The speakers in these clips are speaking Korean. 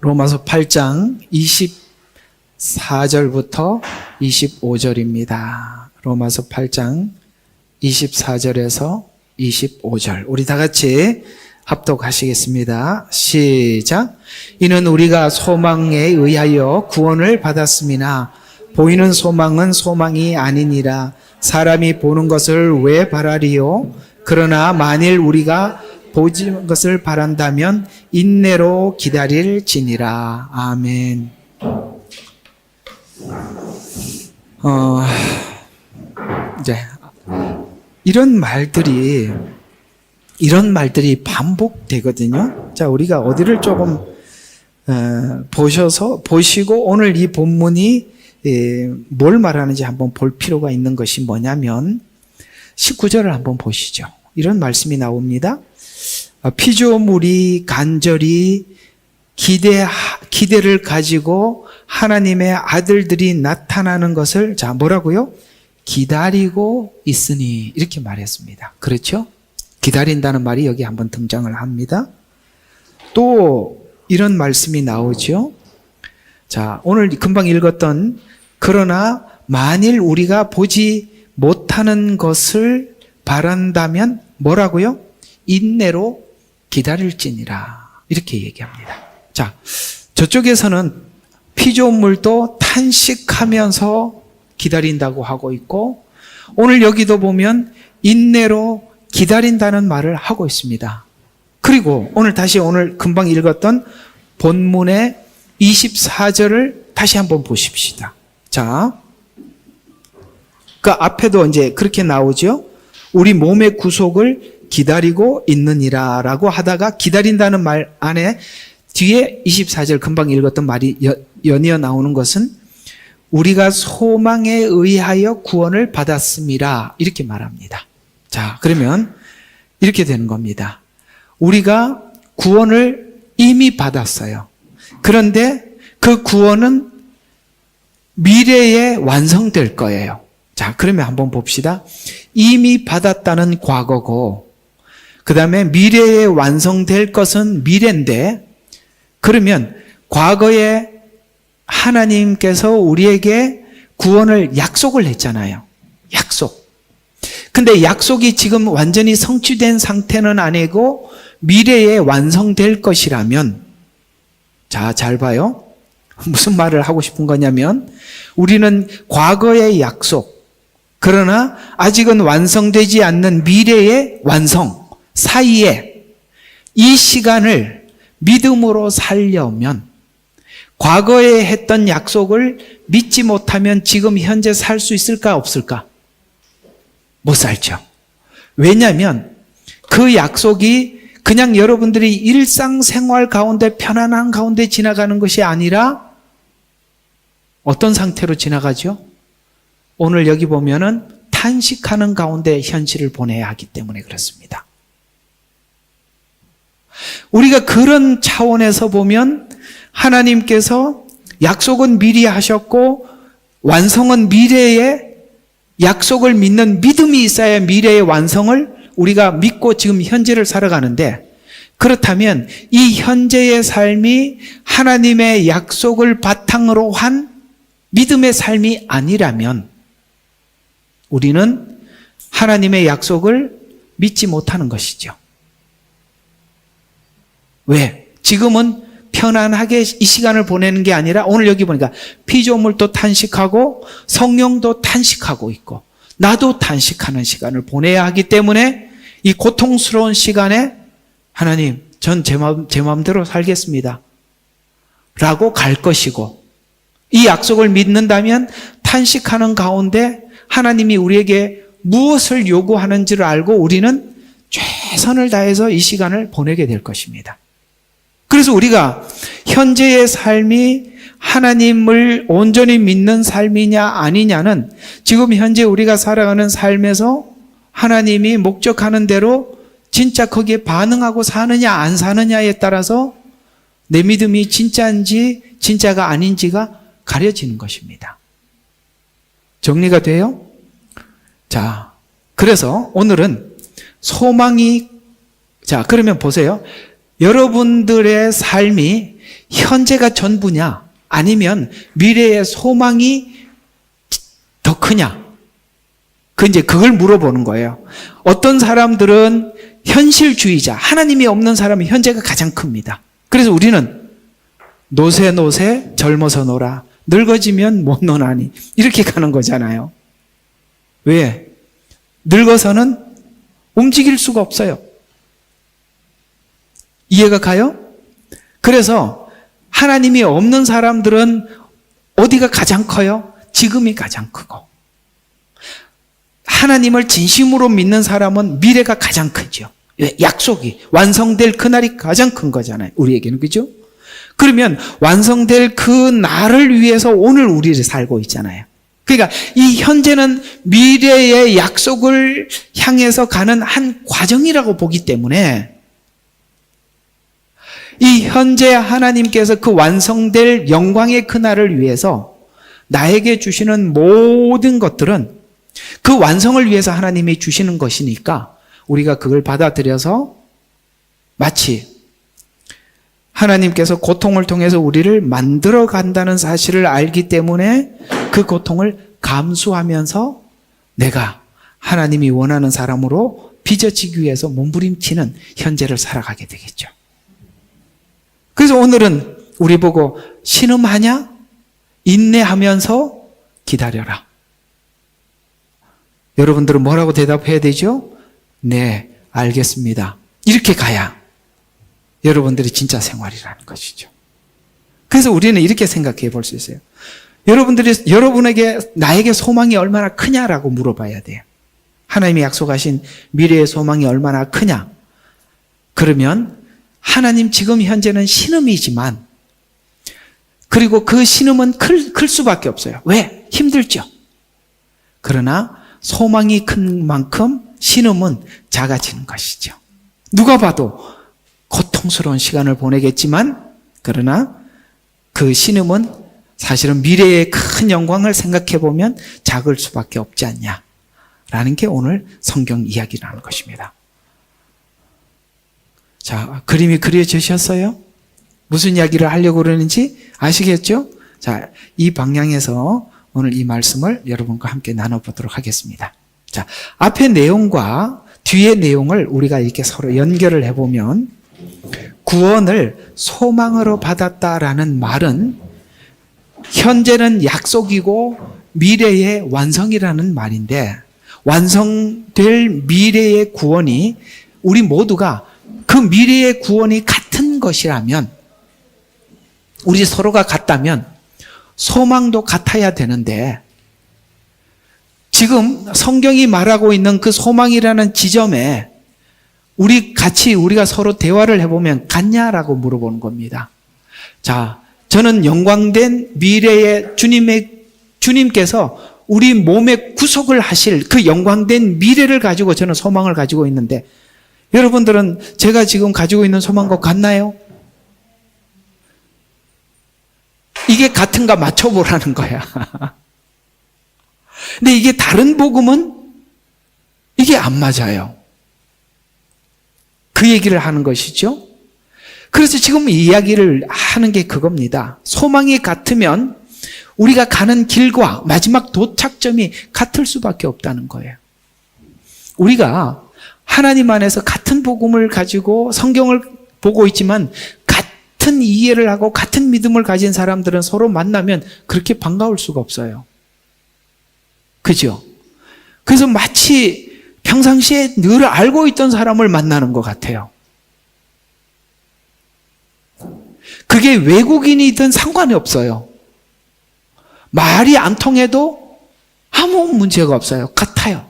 로마서 8장 24절부터 25절입니다. 로마서 8장 24절에서 25절. 우리 다 같이 합독하시겠습니다. 시작. 이는 우리가 소망에 의하여 구원을 받았음이나 보이는 소망은 소망이 아니니라. 사람이 보는 것을 왜 바라리요? 그러나 만일 우리가 보지 것을 바란다면 인내로 기다릴지니라. 아멘. 이제 이런 말들이 반복되거든요. 자, 우리가 어디를 조금 보시고 오늘 이 본문이 뭘 말하는지 한번 볼 필요가 있는 것이 뭐냐면 19절을 한번 보시죠. 이런 말씀이 나옵니다. 피조물이 간절히 기대를 가지고 하나님의 아들들이 나타나는 것을 뭐라고요? 기다리고 있으니 이렇게 말했습니다. 그렇죠? 기다린다는 말이 여기 한번 등장을 합니다. 또 이런 말씀이 나오죠. 자, 오늘 금방 읽었던 그러나 만일 우리가 보지 못하는 것을 바란다면 뭐라고요? 인내로 기다릴지니라 이렇게 얘기합니다. 자, 저쪽에서는 피조물도 탄식하면서 기다린다고 하고 있고 오늘 여기도 보면 인내로 기다린다는 말을 하고 있습니다. 그리고 오늘 금방 읽었던 본문의 24절을 다시 한번 보십시다. 자, 그 앞에도 이제 그렇게 나오죠. 우리 몸의 구속을 기다리고 있느니라 라고 하다가 기다린다는 말 안에 뒤에 24절 금방 읽었던 말이 연이어 나오는 것은 우리가 소망에 의하여 구원을 받았음이라 이렇게 말합니다. 자, 그러면 이렇게 되는 겁니다. 우리가 구원을 이미 받았어요. 그런데 그 구원은 미래에 완성될 거예요. 자, 그러면 한번 봅시다. 이미 받았다는 과거고 그 다음에 미래에 완성될 것은 미래인데 그러면 과거에 하나님께서 우리에게 구원을 약속을 했잖아요. 약속. 근데 약속이 지금 완전히 성취된 상태는 아니고 미래에 완성될 것이라면 자, 잘 봐요. 무슨 말을 하고 싶은 거냐면 우리는 과거의 약속 그러나 아직은 완성되지 않는 미래의 완성 사이에 이 시간을 믿음으로 살려면 과거에 했던 약속을 믿지 못하면 지금 현재 살 수 있을까 없을까? 못 살죠. 왜냐하면 그 약속이 그냥 여러분들이 일상생활 가운데 편안한 가운데 지나가는 것이 아니라 어떤 상태로 지나가죠? 오늘 여기 보면은 탄식하는 가운데 현실을 보내야 하기 때문에 그렇습니다. 우리가 그런 차원에서 보면 하나님께서 약속은 미리 하셨고 완성은 미래에 약속을 믿는 믿음이 있어야 미래의 완성을 우리가 믿고 지금 현재를 살아가는데 그렇다면 이 현재의 삶이 하나님의 약속을 바탕으로 한 믿음의 삶이 아니라면 우리는 하나님의 약속을 믿지 못하는 것이죠. 왜? 지금은 편안하게 이 시간을 보내는 게 아니라 오늘 여기 보니까 피조물도 탄식하고 성령도 탄식하고 있고 나도 탄식하는 시간을 보내야 하기 때문에 이 고통스러운 시간에 하나님 전 제 마음대로 살겠습니다 라고 갈 것이고 이 약속을 믿는다면 탄식하는 가운데 하나님이 우리에게 무엇을 요구하는지를 알고 우리는 최선을 다해서 이 시간을 보내게 될 것입니다. 그래서 우리가 현재의 삶이 하나님을 온전히 믿는 삶이냐 아니냐는 지금 현재 우리가 살아가는 삶에서 하나님이 목적하는 대로 진짜 거기에 반응하고 사느냐 안 사느냐에 따라서 내 믿음이 진짜인지 진짜가 아닌지가 가려지는 것입니다. 정리가 돼요? 자, 그래서 오늘은 소망이 그러면 보세요. 여러분들의 삶이 현재가 전부냐? 아니면 미래의 소망이 더 크냐? 그걸 물어보는 거예요. 어떤 사람들은 현실주의자, 하나님이 없는 사람은 현재가 가장 큽니다. 그래서 우리는 노세 젊어서 놀아. 늙어지면 못 노나니. 이렇게 가는 거잖아요. 왜? 늙어서는 움직일 수가 없어요. 이해가 가요? 그래서 하나님이 없는 사람들은 어디가 가장 커요? 지금이 가장 크고, 하나님을 진심으로 믿는 사람은 미래가 가장 크죠. 약속이 완성될 그날이 가장 큰 거잖아요. 우리에게는. 그죠? 그러면 완성될 그 날을 위해서 오늘 우리를 살고 있잖아요. 그러니까 이 현재는 미래의 약속을 향해서 가는 한 과정이라고 보기 때문에 이 현재 하나님께서 그 완성될 영광의 그날을 위해서 나에게 주시는 모든 것들은 그 완성을 위해서 하나님이 주시는 것이니까 우리가 그걸 받아들여서 마치 하나님께서 고통을 통해서 우리를 만들어 간다는 사실을 알기 때문에 그 고통을 감수하면서 내가 하나님이 원하는 사람으로 빚어지기 위해서 몸부림치는 현재를 살아가게 되겠죠. 그래서 오늘은 우리 보고 신음하냐? 인내하면서 기다려라. 여러분들은 뭐라고 대답해야 되죠? 네, 알겠습니다. 이렇게 가야 여러분들이 진짜 생활이라는 것이죠. 그래서 우리는 이렇게 생각해 볼 수 있어요. 여러분에게 나에게 소망이 얼마나 크냐라고 물어봐야 돼요. 하나님이 약속하신 미래의 소망이 얼마나 크냐? 그러면 하나님 지금 현재는 신음이지만, 그리고 그 신음은 클 수밖에 없어요. 왜? 힘들죠. 그러나 소망이 큰 만큼 신음은 작아지는 것이죠. 누가 봐도 고통스러운 시간을 보내겠지만, 그러나 그 신음은 사실은 미래의 큰 영광을 생각해 보면 작을 수밖에 없지 않냐라는 게 오늘 성경 이야기라는 것입니다. 자, 그림이 그려지셨어요? 무슨 이야기를 하려고 그러는지 아시겠죠? 자, 이 방향에서 오늘 이 말씀을 여러분과 함께 나눠보도록 하겠습니다. 자, 앞의 내용과 뒤의 내용을 우리가 이렇게 서로 연결을 해보면, 구원을 소망으로 받았다라는 말은 현재는 약속이고 미래의 완성이라는 말인데, 완성될 미래의 구원이 우리 모두가 그 미래의 구원이 같은 것이라면, 우리 서로가 같다면 소망도 같아야 되는데, 지금 성경이 말하고 있는 그 소망이라는 지점에 우리가 서로 대화를 해보면 같냐라고 물어보는 겁니다. 자, 저는 영광된 미래의 주님께서 우리 몸의 구속을 하실 그 영광된 미래를 가지고 저는 소망을 가지고 있는데, 여러분들은 제가 지금 가지고 있는 소망과 같나요? 이게 같은가 맞춰보라는 거야. 근데 이게 다른 복음은 이게 안 맞아요. 그 얘기를 하는 것이죠. 그래서 지금 이 이야기를 하는 게 그겁니다. 소망이 같으면 우리가 가는 길과 마지막 도착점이 같을 수밖에 없다는 거예요. 우리가 하나님 안에서 같은 복음을 가지고 성경을 보고 있지만 같은 이해를 하고 같은 믿음을 가진 사람들은 서로 만나면 그렇게 반가울 수가 없어요. 그죠? 그래서 마치 평상시에 늘 알고 있던 사람을 만나는 것 같아요. 그게 외국인이든 상관이 없어요. 말이 안 통해도 아무 문제가 없어요. 같아요.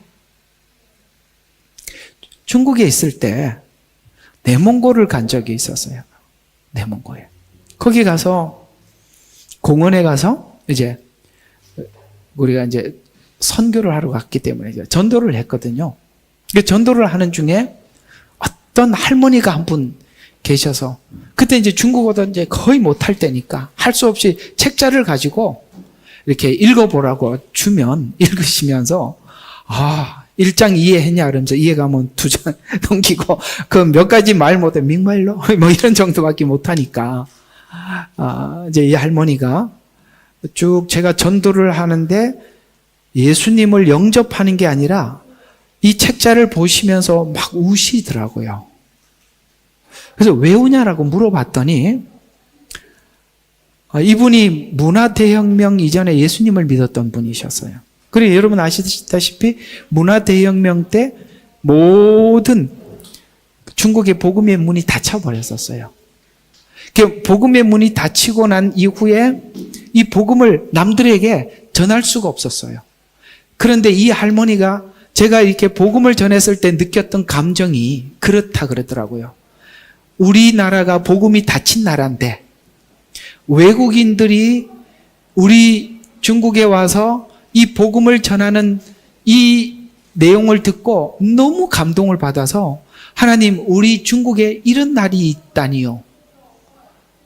중국에 있을 때 내몽고를 간 적이 있었어요. 내몽고에. 거기 가서 공원에 가서 우리가 선교를 하러 갔기 때문에 전도를 했거든요. 전도를 하는 중에 어떤 할머니가 한 분 계셔서, 그때 중국어도 거의 못할 때니까 할 수 없이 책자를 가지고 이렇게 읽어보라고 주면 읽으시면서, 1장 이해했냐? 그러면서 이해가면 2장 넘기고, 그 몇 가지 말 못해, 밍말로? 뭐 이런 정도밖에 못하니까, 이제 이 할머니가 쭉 제가 전도를 하는데 예수님을 영접하는 게 아니라 이 책자를 보시면서 막 우시더라고요. 그래서 왜 우냐라고 물어봤더니 이분이 문화대혁명 이전에 예수님을 믿었던 분이셨어요. 그리고 여러분 아시다시피 문화대혁명 때 모든 중국의 복음의 문이 닫혀버렸었어요. 복음의 문이 닫히고 난 이후에 이 복음을 남들에게 전할 수가 없었어요. 그런데 이 할머니가 제가 이렇게 복음을 전했을 때 느꼈던 감정이 그렇다 그러더라고요. 우리나라가 복음이 닫힌 나라인데 외국인들이 우리 중국에 와서 이 복음을 전하는 이 내용을 듣고 너무 감동을 받아서 하나님, 우리 중국에 이런 날이 있다니요.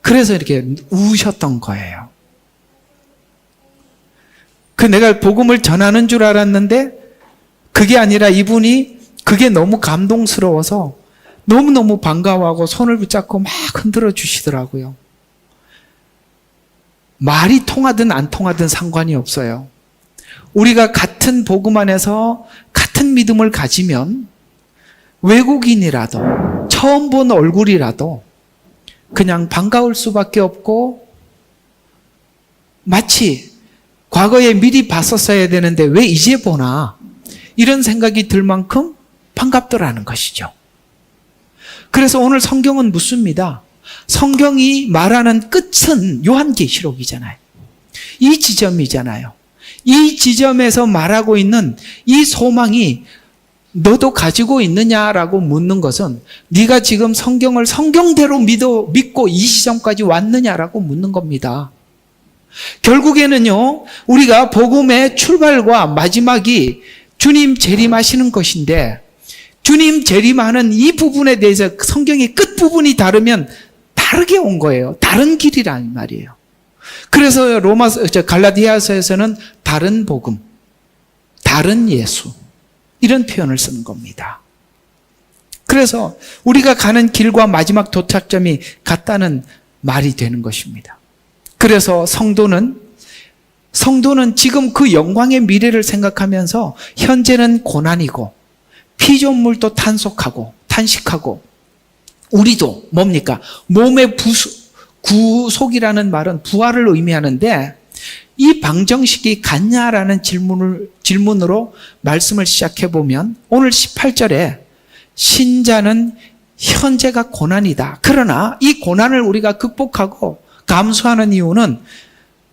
그래서 이렇게 우셨던 거예요. 내가 복음을 전하는 줄 알았는데 그게 아니라 이분이 그게 너무 감동스러워서 너무너무 반가워하고 손을 붙잡고 막 흔들어 주시더라고요. 말이 통하든 안 통하든 상관이 없어요. 우리가 같은 복음 안에서 같은 믿음을 가지면 외국인이라도 처음 본 얼굴이라도 그냥 반가울 수밖에 없고 마치 과거에 미리 봤었어야 되는데 왜 이제 보나 이런 생각이 들 만큼 반갑더라는 것이죠. 그래서 오늘 성경은 묻습니다. 성경이 말하는 끝은 요한계시록이잖아요. 이 지점이잖아요. 이 지점에서 말하고 있는 이 소망이 너도 가지고 있느냐라고 묻는 것은 네가 지금 성경을 성경대로 믿고 이 시점까지 왔느냐라고 묻는 겁니다. 결국에는요, 우리가 복음의 출발과 마지막이 주님 재림하시는 것인데 주님 재림하는 이 부분에 대해서 성경의 끝부분이 다르면 다르게 온 거예요. 다른 길이란 말이에요. 그래서 갈라디아서에서는 다른 복음, 다른 예수 이런 표현을 쓰는 겁니다. 그래서 우리가 가는 길과 마지막 도착점이 같다는 말이 되는 것입니다. 그래서 성도는 지금 그 영광의 미래를 생각하면서 현재는 고난이고 피조물도 탄식하고 우리도 뭡니까? 몸의 구속이라는 말은 부활을 의미하는데 이 방정식이 같냐라는 질문으로 말씀을 시작해 보면 오늘 18절에 신자는 현재가 고난이다. 그러나 이 고난을 우리가 극복하고 감수하는 이유는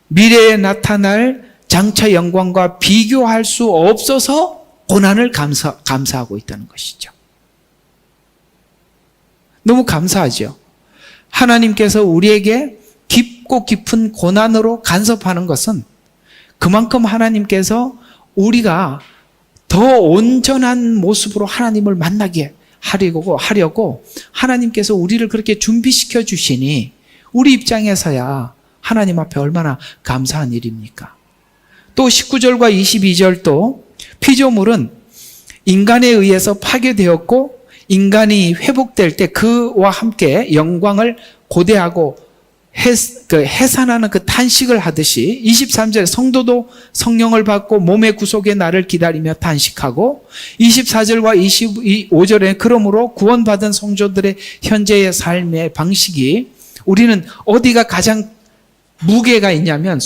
미래에 나타날 장차 영광과 비교할 수 없어서 고난을 감사하고 있다는 것이죠. 너무 감사하죠. 하나님께서 우리에게 깊고 깊은 고난으로 간섭하는 것은 그만큼 하나님께서 우리가 더 온전한 모습으로 하나님을 만나게 하려고 하나님께서 우리를 그렇게 준비시켜 주시니 우리 입장에서야 하나님 앞에 얼마나 감사한 일입니까? 또 19절과 22절도 피조물은 인간에 의해서 파괴되었고 인간이 회복될 때 그와 함께 영광을 고대하고 해산하는 그 탄식을 하듯이 23절에 성도도 성령을 받고 몸의 구속의 날을 기다리며 탄식하고 24절과 25절에 그러므로 구원받은 성도들의 현재의 삶의 방식이 우리는 어디가 가장 무게가 있냐면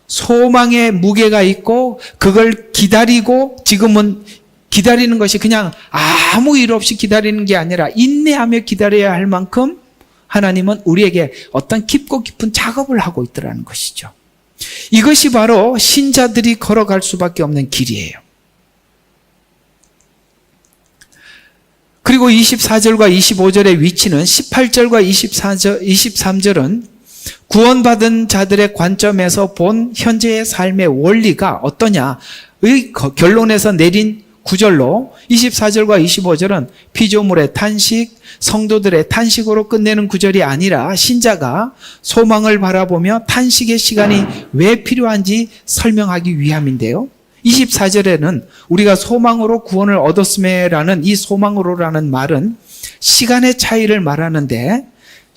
소망의 무게가 있고 그걸 기다리고 지금은 기다리는 것이 그냥 아무 일 없이 기다리는 게 아니라 인내하며 기다려야 할 만큼 하나님은 우리에게 어떤 깊고 깊은 작업을 하고 있더라는 것이죠. 이것이 바로 신자들이 걸어갈 수밖에 없는 길이에요. 그리고 24절과 25절의 위치는 18절과 23절은 구원받은 자들의 관점에서 본 현재의 삶의 원리가 어떠냐의 결론에서 내린 구절로 24절과 25절은 피조물의 탄식, 성도들의 탄식으로 끝내는 구절이 아니라 신자가 소망을 바라보며 탄식의 시간이 왜 필요한지 설명하기 위함인데요. 24절에는 우리가 소망으로 구원을 얻었음에라는 이 소망으로라는 말은 시간의 차이를 말하는데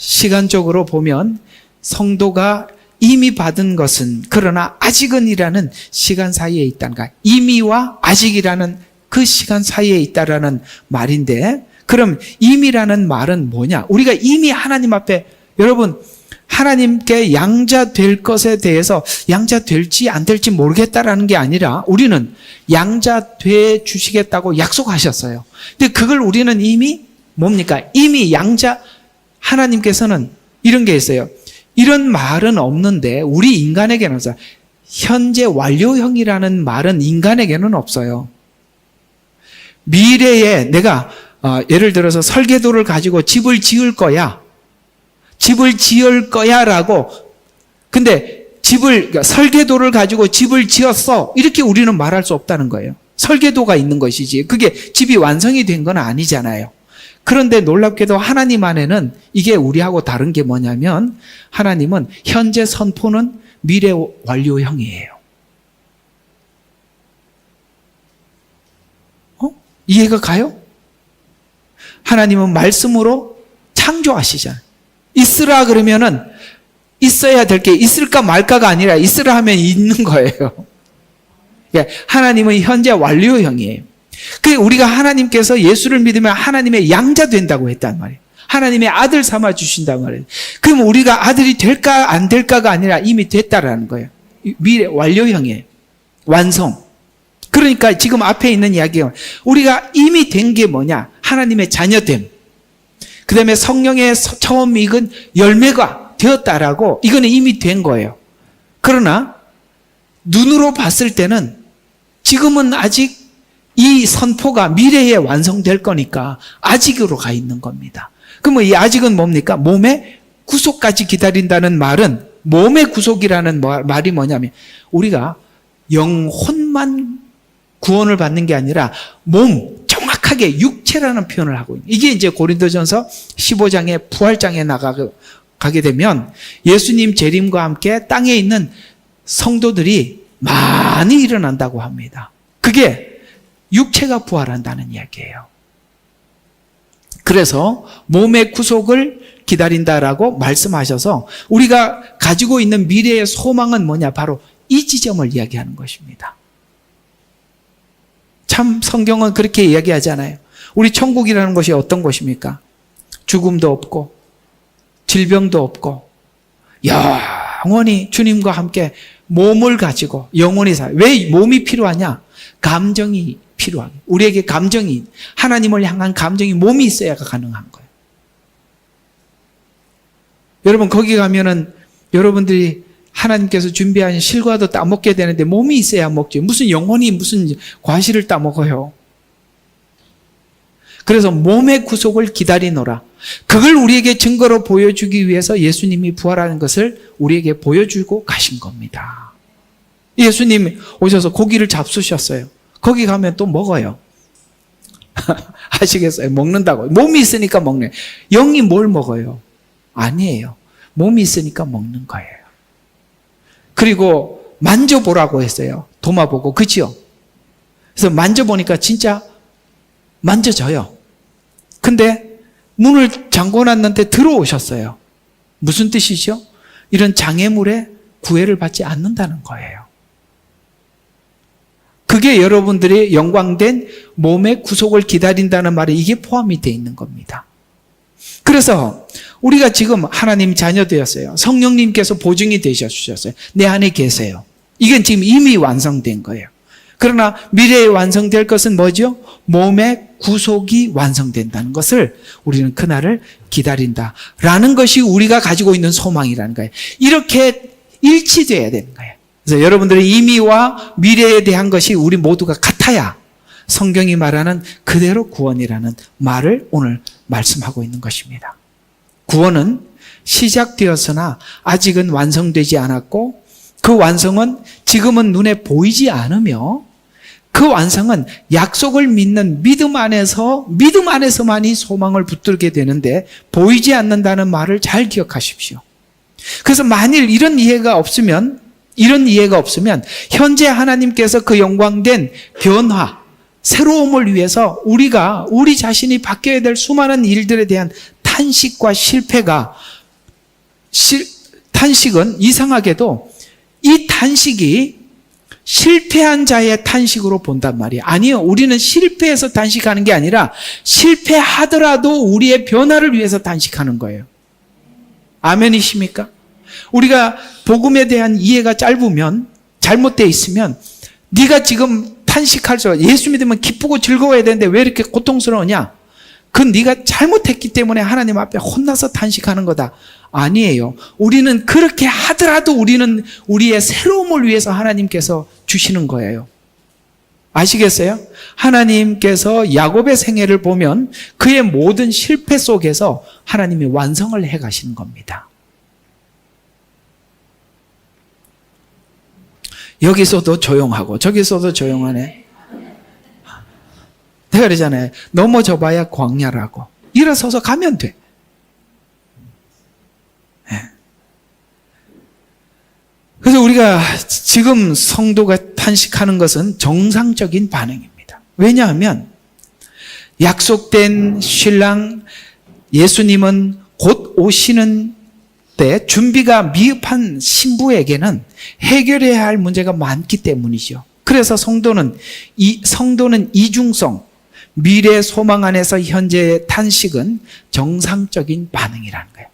시간적으로 보면 성도가 이미 받은 것은 그러나 아직은이라는 시간 사이에 있다는 거야. 이미와 아직이라는 그 시간 사이에 있다라는 말인데, 그럼 이미라는 말은 뭐냐? 우리가 이미 하나님 앞에, 여러분, 하나님께 양자 될 것에 대해서 양자 될지 안 될지 모르겠다라는 게 아니라 우리는 양자 돼 주시겠다고 약속하셨어요. 근데 그걸 우리는 이미 뭡니까? 이미 양자, 하나님께서는 이런 게 있어요. 이런 말은 없는데 우리 인간에게는 없어요. 현재 완료형이라는 말은 인간에게는 없어요. 미래에 내가 예를 들어서 설계도를 가지고 집을 지을 거야. 집을 지을 거야 라고, 근데 그러니까 설계도를 가지고 집을 지었어, 이렇게 우리는 말할 수 없다는 거예요. 설계도가 있는 것이지 그게 집이 완성이 된 건 아니잖아요. 그런데 놀랍게도 하나님 안에는 이게 우리하고 다른 게 뭐냐면, 하나님은 현재 선포는 미래 완료형이에요. 이해가 가요? 하나님은 말씀으로 창조하시잖아요. 있으라 그러면은 있어야 될 게 있을까 말까가 아니라 있으라 하면 있는 거예요. 하나님은 현재 완료형이에요. 우리가 하나님께서 예수를 믿으면 하나님의 양자 된다고 했단 말이에요. 하나님의 아들 삼아 주신단 말이에요. 그럼 우리가 아들이 될까 안 될까가 아니라 이미 됐다라는 거예요. 미래 완료형이에요. 완성. 그러니까 지금 앞에 있는 이야기가 우리가 이미 된 게 뭐냐? 하나님의 자녀됨. 그 다음에 성령의 처음 익은 열매가 되었다라고, 이거는 이미 된 거예요. 그러나 눈으로 봤을 때는 지금은 아직 이 선포가 미래에 완성될 거니까 아직으로 가 있는 겁니다. 그러면 이 아직은 뭡니까? 몸의 구속까지 기다린다는 말은, 몸의 구속이라는 말이 뭐냐면 우리가 영혼만 구원을 받는 게 아니라 몸, 정확하게 육체라는 표현을 하고 있는, 이게 이제 고린도전서 15장의 부활장에 가게 되면 예수님 재림과 함께 땅에 있는 성도들이 많이 일어난다고 합니다. 그게 육체가 부활한다는 이야기예요. 그래서 몸의 구속을 기다린다라고 말씀하셔서 우리가 가지고 있는 미래의 소망은 뭐냐? 바로 이 지점을 이야기하는 것입니다. 참 성경은 그렇게 이야기하잖아요. 우리 천국이라는 것이 어떤 곳입니까? 죽음도 없고 질병도 없고 영원히 주님과 함께 몸을 가지고 영원히 살아요. 왜 몸이 필요하냐? 감정이 필요하고, 우리에게 감정이, 하나님을 향한 감정이, 몸이 있어야 가능한 거예요. 여러분 거기 가면은 여러분들이 하나님께서 준비한 실과도 따먹게 되는데 몸이 있어야 먹지, 무슨 영혼이 무슨 과실을 따먹어요. 그래서 몸의 구속을 기다리노라. 그걸 우리에게 증거로 보여주기 위해서 예수님이 부활하는 것을 우리에게 보여주고 가신 겁니다. 예수님이 오셔서 고기를 잡수셨어요. 거기 가면 또 먹어요. 아시겠어요? 먹는다고. 몸이 있으니까 먹네. 영이 뭘 먹어요? 아니에요. 몸이 있으니까 먹는 거예요. 그리고 만져보라고 했어요. 도마보고. 그치요? 그래서 만져보니까 진짜 만져져요. 근데 문을 잠궈놨는데 들어오셨어요. 무슨 뜻이죠? 이런 장애물에 구애를 받지 않는다는 거예요. 그게 여러분들이 영광된 몸의 구속을 기다린다는 말에 이게 포함이 되어 있는 겁니다. 그래서 우리가 지금 하나님 자녀 되었어요. 성령님께서 보증이 되셔주셨어요. 내 안에 계세요. 이건 지금 이미 완성된 거예요. 그러나 미래에 완성될 것은 뭐죠? 몸의 구속이 완성된다는 것을 우리는 그날을 기다린다라는 것이 우리가 가지고 있는 소망이라는 거예요. 이렇게 일치되어야 되는 거예요. 그래서 여러분들의 이미와 미래에 대한 것이 우리 모두가 같아야 성경이 말하는 그대로 구원이라는 말을 오늘 말씀하고 있는 것입니다. 구원은 시작되었으나 아직은 완성되지 않았고, 그 완성은 지금은 눈에 보이지 않으며, 그 완성은 약속을 믿는 믿음 안에서만이 소망을 붙들게 되는데 보이지 않는다는 말을 잘 기억하십시오. 그래서 만일 이런 이해가 없으면 현재 하나님께서 그 영광된 변화, 새로움을 위해서 우리 자신이 바뀌어야 될 수많은 일들에 대한 탄식과 실패가 탄식은 이상하게도 이 탄식이 실패한 자의 탄식으로 본단 말이에요. 아니요. 우리는 실패해서 탄식하는 게 아니라 실패하더라도 우리의 변화를 위해서 탄식하는 거예요. 아멘이십니까? 우리가 복음에 대한 이해가 짧으면, 잘못되어 있으면 네가 지금 탄식할 수, 예수 믿으면 기쁘고 즐거워야 되는데 왜 이렇게 고통스러우냐? 그건 네가 잘못했기 때문에 하나님 앞에 혼나서 탄식하는 거다. 아니에요. 우리는 그렇게 하더라도 우리는 우리의 새로움을 위해서 하나님께서 주시는 거예요. 아시겠어요? 하나님께서 야곱의 생애를 보면 그의 모든 실패 속에서 하나님이 완성을 해 가시는 겁니다. 여기서도 조용하고 저기서도 조용하네. 내가 그러잖아요. 넘어져 봐야 광야라고. 일어서서 가면 돼. 그래서 우리가 지금 성도가 탄식하는 것은 정상적인 반응입니다. 왜냐하면 약속된 신랑 예수님은 곧 오시는 때 준비가 미흡한 신부에게는 해결해야 할 문제가 많기 때문이죠. 그래서 성도는 이중성, 미래 소망 안에서 현재의 탄식은 정상적인 반응이라는 거예요.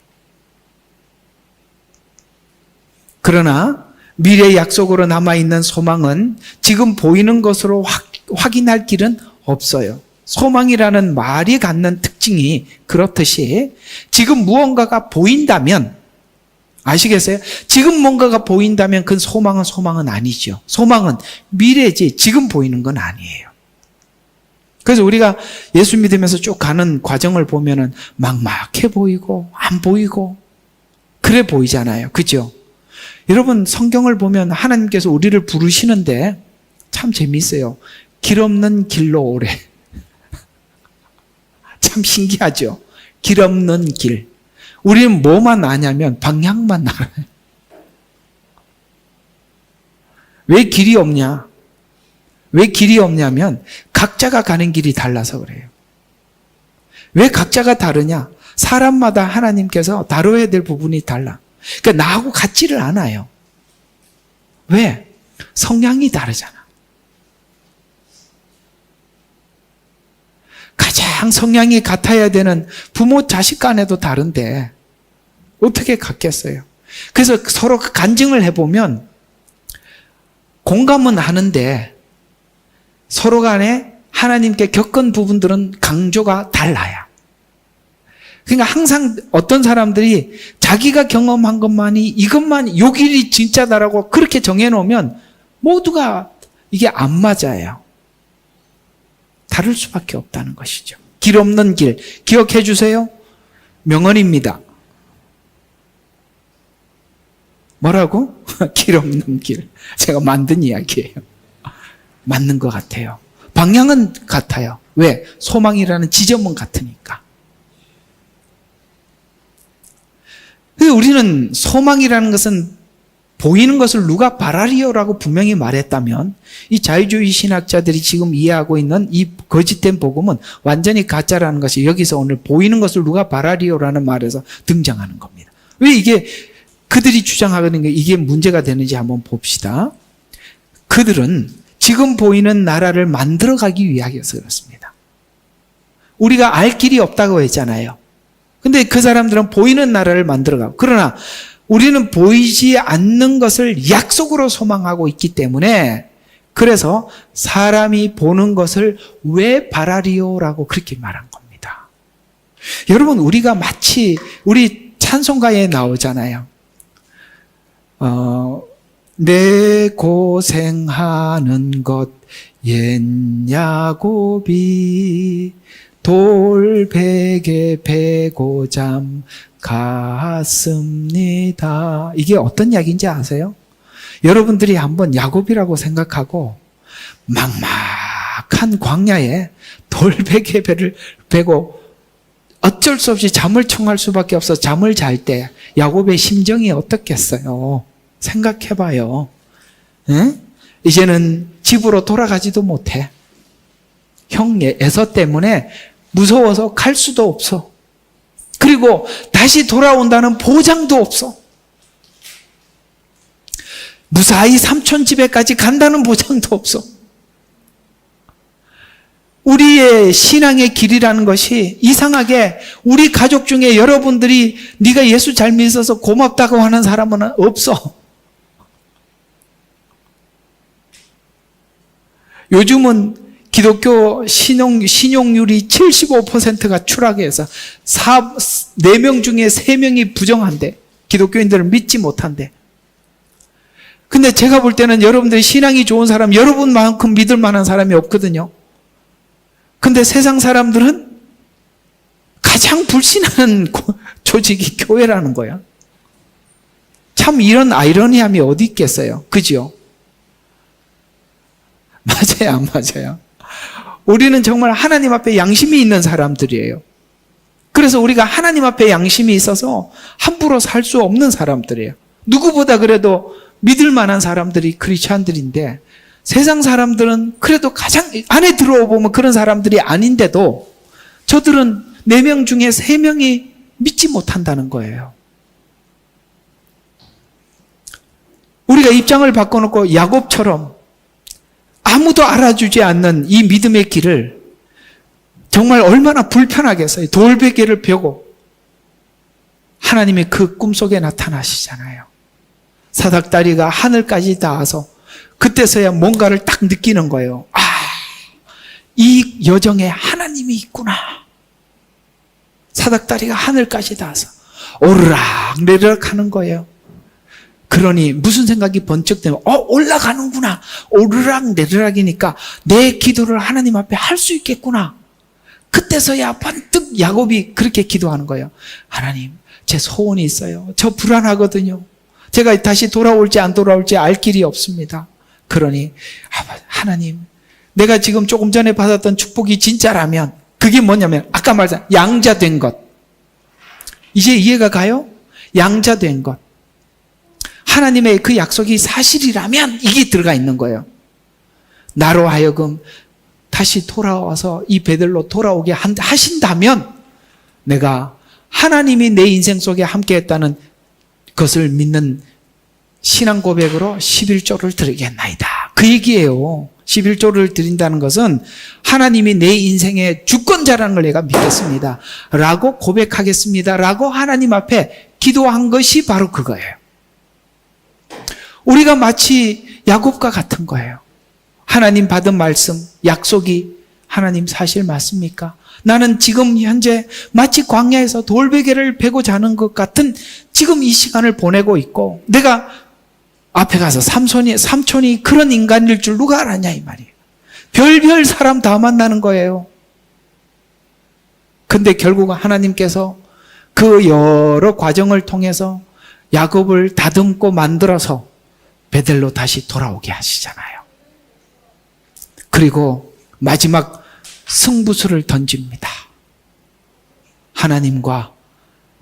그러나 미래 약속으로 남아있는 소망은 지금 보이는 것으로 확인할 길은 없어요. 소망이라는 말이 갖는 특징이 그렇듯이 지금 무언가가 보인다면, 아시겠어요? 지금 뭔가가 보인다면 그 소망은 아니죠. 소망은 미래지 지금 보이는 건 아니에요. 그래서 우리가 예수 믿으면서 쭉 가는 과정을 보면은 막막해 보이고 안 보이고 그래 보이잖아요. 그죠? 여러분 성경을 보면 하나님께서 우리를 부르시는데 참 재미있어요. 길 없는 길로 오래. 참 신기하죠? 길 없는 길. 우리는 뭐만 아냐면 방향만 알아요. 왜 길이 없냐? 왜 길이 없냐면 각자가 가는 길이 달라서 그래요. 왜 각자가 다르냐? 사람마다 하나님께서 다뤄야 될 부분이 달라. 그러니까 나하고 같지를 않아요. 왜? 성향이 다르잖아. 가장 성향이 같아야 되는 부모 자식 간에도 다른데 어떻게 같겠어요? 그래서 서로 간증을 해보면 공감은 하는데 서로 간에 하나님께 겪은 부분들은 강조가 달라요. 그러니까 항상 어떤 사람들이 자기가 경험한 것만이 이것만 요 길이 진짜다라고 그렇게 정해놓으면 모두가 이게 안 맞아요. 다를 수밖에 없다는 것이죠. 길 없는 길 기억해 주세요. 명언입니다. 뭐라고? 길 없는 길. 제가 만든 이야기예요. 맞는 것 같아요. 방향은 같아요. 왜? 소망이라는 지점은 같으니까. 우리는 소망이라는 것은 보이는 것을 누가 바라리오라고 분명히 말했다면 이 자유주의 신학자들이 지금 이해하고 있는 이 거짓된 복음은 완전히 가짜라는 것이 여기서 오늘 보이는 것을 누가 바라리오라는 말에서 등장하는 겁니다. 왜 이게 그들이 주장하는 게 이게 문제가 되는지 한번 봅시다. 그들은 지금 보이는 나라를 만들어가기 위하여서 그렇습니다. 우리가 알 길이 없다고 했잖아요. 근데 그 사람들은 보이는 나라를 만들어가고, 그러나 우리는 보이지 않는 것을 약속으로 소망하고 있기 때문에 그래서 사람이 보는 것을 왜 바라리오라고 그렇게 말한 겁니다. 여러분 우리가 마치 우리 찬송가에 나오잖아요. 내 고생하는 것 옛 야곱이 돌베개 베고 잠 갔습니다. 이게 어떤 이야기인지 아세요? 여러분들이 한번 야곱이라고 생각하고 막막한 광야에 돌베개를 베고 어쩔 수 없이 잠을 청할 수밖에 없어 잠을 잘 때 야곱의 심정이 어떻겠어요? 생각해봐요. 응? 이제는 집으로 돌아가지도 못해. 형 에서 때문에 무서워서 갈 수도 없어. 그리고 다시 돌아온다는 보장도 없어. 무사히 삼촌 집에까지 간다는 보장도 없어. 우리의 신앙의 길이라는 것이 이상하게 우리 가족 중에 여러분들이 네가 예수 잘 믿어서 고맙다고 하는 사람은 없어. 요즘은 기독교 신용률이 75%가 추락해서 4명 중에 3명이 부정한대. 기독교인들을 믿지 못한대. 근데 제가 볼 때는 여러분들이 신앙이 좋은 사람, 여러분만큼 믿을 만한 사람이 없거든요. 근데 세상 사람들은 가장 불신하는 조직이 교회라는 거야. 참 이런 아이러니함이 어디 있겠어요. 그죠? 맞아요, 안 맞아요? 우리는 정말 하나님 앞에 양심이 있는 사람들이에요. 그래서 우리가 하나님 앞에 양심이 있어서 함부로 살 수 없는 사람들이에요. 누구보다 그래도 믿을 만한 사람들이 크리스찬들인데 세상 사람들은 그래도 가장 안에 들어보면 그런 사람들이 아닌데도 저들은 4명 중에 3명이 믿지 못한다는 거예요. 우리가 입장을 바꿔놓고 야곱처럼 아무도 알아주지 않는 이 믿음의 길을 정말 얼마나 불편하겠어요. 돌베개를 펴고 하나님이 그 꿈속에 나타나시잖아요. 사닥다리가 하늘까지 닿아서 그때서야 뭔가를 딱 느끼는 거예요. 아, 이 여정에 하나님이 있구나. 사닥다리가 하늘까지 닿아서 오르락 내리락 하는 거예요. 그러니 무슨 생각이 번쩍 되면 올라가는구나. 오르락 내리락이니까 내 기도를 하나님 앞에 할 수 있겠구나. 그때서야 번뜩 야곱이 그렇게 기도하는 거예요. 하나님, 제 소원이 있어요. 저 불안하거든요. 제가 다시 돌아올지 안 돌아올지 알 길이 없습니다. 그러니 하나님, 내가 지금 조금 전에 받았던 축복이 진짜라면 그게 뭐냐면 아까 말한 양자된 것. 이제 이해가 가요? 양자된 것. 하나님의 그 약속이 사실이라면 이게 들어가 있는 거예요. 나로 하여금 다시 돌아와서 이 베들로 돌아오게 하신다면 내가 하나님이 내 인생 속에 함께했다는 것을 믿는 신앙 고백으로 11조를 드리겠나이다. 그 얘기예요. 11조를 드린다는 것은 하나님이 내 인생의 주권자라는 걸 내가 믿겠습니다. 라고 고백하겠습니다. 라고 하나님 앞에 기도한 것이 바로 그거예요. 우리가 마치 야곱과 같은 거예요. 하나님 받은 말씀, 약속이 하나님 사실 맞습니까? 나는 지금 현재 마치 광야에서 돌베개를 베고 자는 것 같은 지금 이 시간을 보내고 있고 내가 앞에 가서 삼촌이 그런 인간일 줄 누가 알았냐 이 말이에요. 별별 사람 다 만나는 거예요. 근데 결국 하나님께서 그 여러 과정을 통해서 야곱을 다듬고 만들어서 베델로 다시 돌아오게 하시잖아요. 그리고 마지막 승부수를 던집니다. 하나님과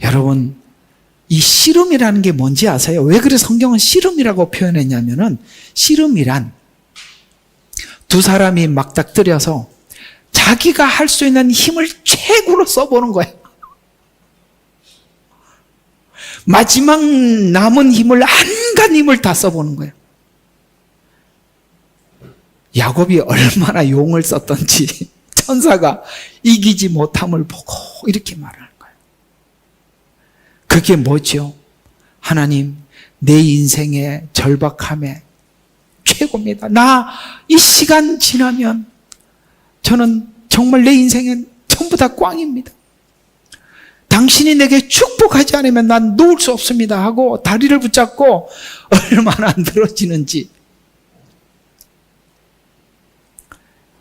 여러분 이 씨름이라는 게 뭔지 아세요? 왜 그래 성경은 씨름이라고 표현했냐면은 씨름이란 두 사람이 막닥뜨려서 자기가 할 수 있는 힘을 최고로 써보는 거예요. 마지막 남은 힘을 한간 힘을 다 써보는 거예요. 야곱이 얼마나 용을 썼던지 천사가 이기지 못함을 보고 이렇게 말하는 거예요. 그게 뭐죠? 하나님, 내 인생의 절박함에 최고입니다. 나 이 시간 지나면 저는 정말 내 인생엔 전부 다 꽝입니다. 당신이 내게 축복하지 않으면 난 놓을 수 없습니다 하고 다리를 붙잡고 얼마나 늘어지는지.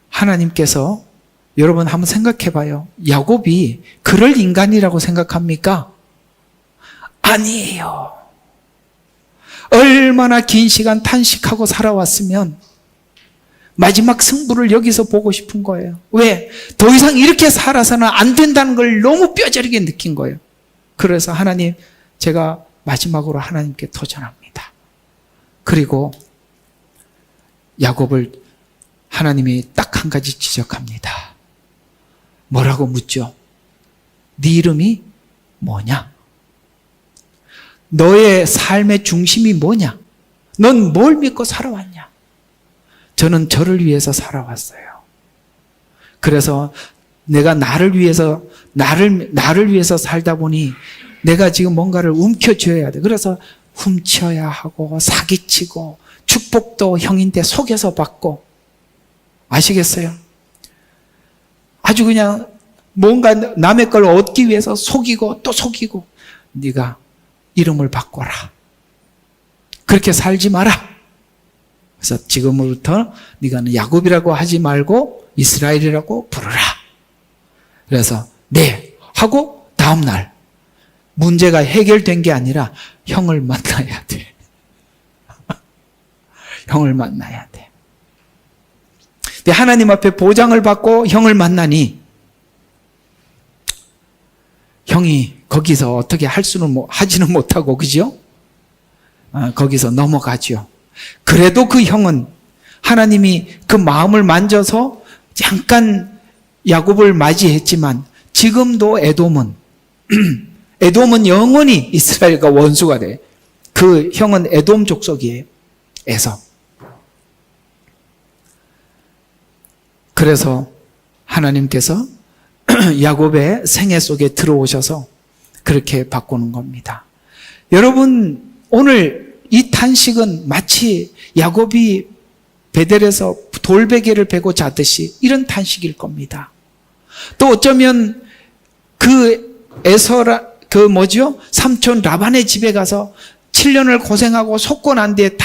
하나님께서 여러분 한번 생각해 봐요. 야곱이 그럴 인간이라고 생각합니까? 아니에요. 얼마나 긴 시간 탄식하고 살아왔으면 마지막 승부를 여기서 보고 싶은 거예요. 왜? 더 이상 이렇게 살아서는 안 된다는 걸 너무 뼈저리게 느낀 거예요. 그래서 하나님, 제가 마지막으로 하나님께 도전합니다. 그리고 야곱을 하나님이 딱 한 가지 지적합니다. 뭐라고 묻죠? 네 이름이 뭐냐? 너의 삶의 중심이 뭐냐? 넌 뭘 믿고 살아왔냐? 저는 저를 위해서 살아왔어요. 그래서 내가 나를 위해서 살다 보니 내가 지금 뭔가를 움켜쥐어야 돼. 그래서 훔쳐야 하고 사기치고 축복도 형인데 속여서 받고, 아시겠어요? 아주 그냥 뭔가 남의 걸 얻기 위해서 속이고 또 속이고. 네가 이름을 바꿔라. 그렇게 살지 마라. 그래서 지금부터 네가 야곱이라고 하지 말고 이스라엘이라고 부르라. 그래서 네 하고 다음 날 문제가 해결된 게 아니라 형을 만나야 돼. 형을 만나야 돼. 근데 하나님 앞에 보장을 받고 형을 만나니 형이 거기서 어떻게 하지는 못하고, 그죠? 거기서 넘어가죠. 그래도 그 형은 하나님이 그 마음을 만져서 잠깐 야곱을 맞이했지만 지금도 에돔은 영원히 이스라엘과 원수가 돼. 그 형은 에돔 족속이에요. 에서. 그래서 하나님께서 야곱의 생애 속에 들어오셔서 그렇게 바꾸는 겁니다. 여러분, 오늘 이 탄식은 마치 야곱이 베델에서 돌베개를 베고 자듯이 이런 탄식일 겁니다. 또 어쩌면 삼촌 라반의 집에 가서 7년을 고생하고 속고 난 뒤에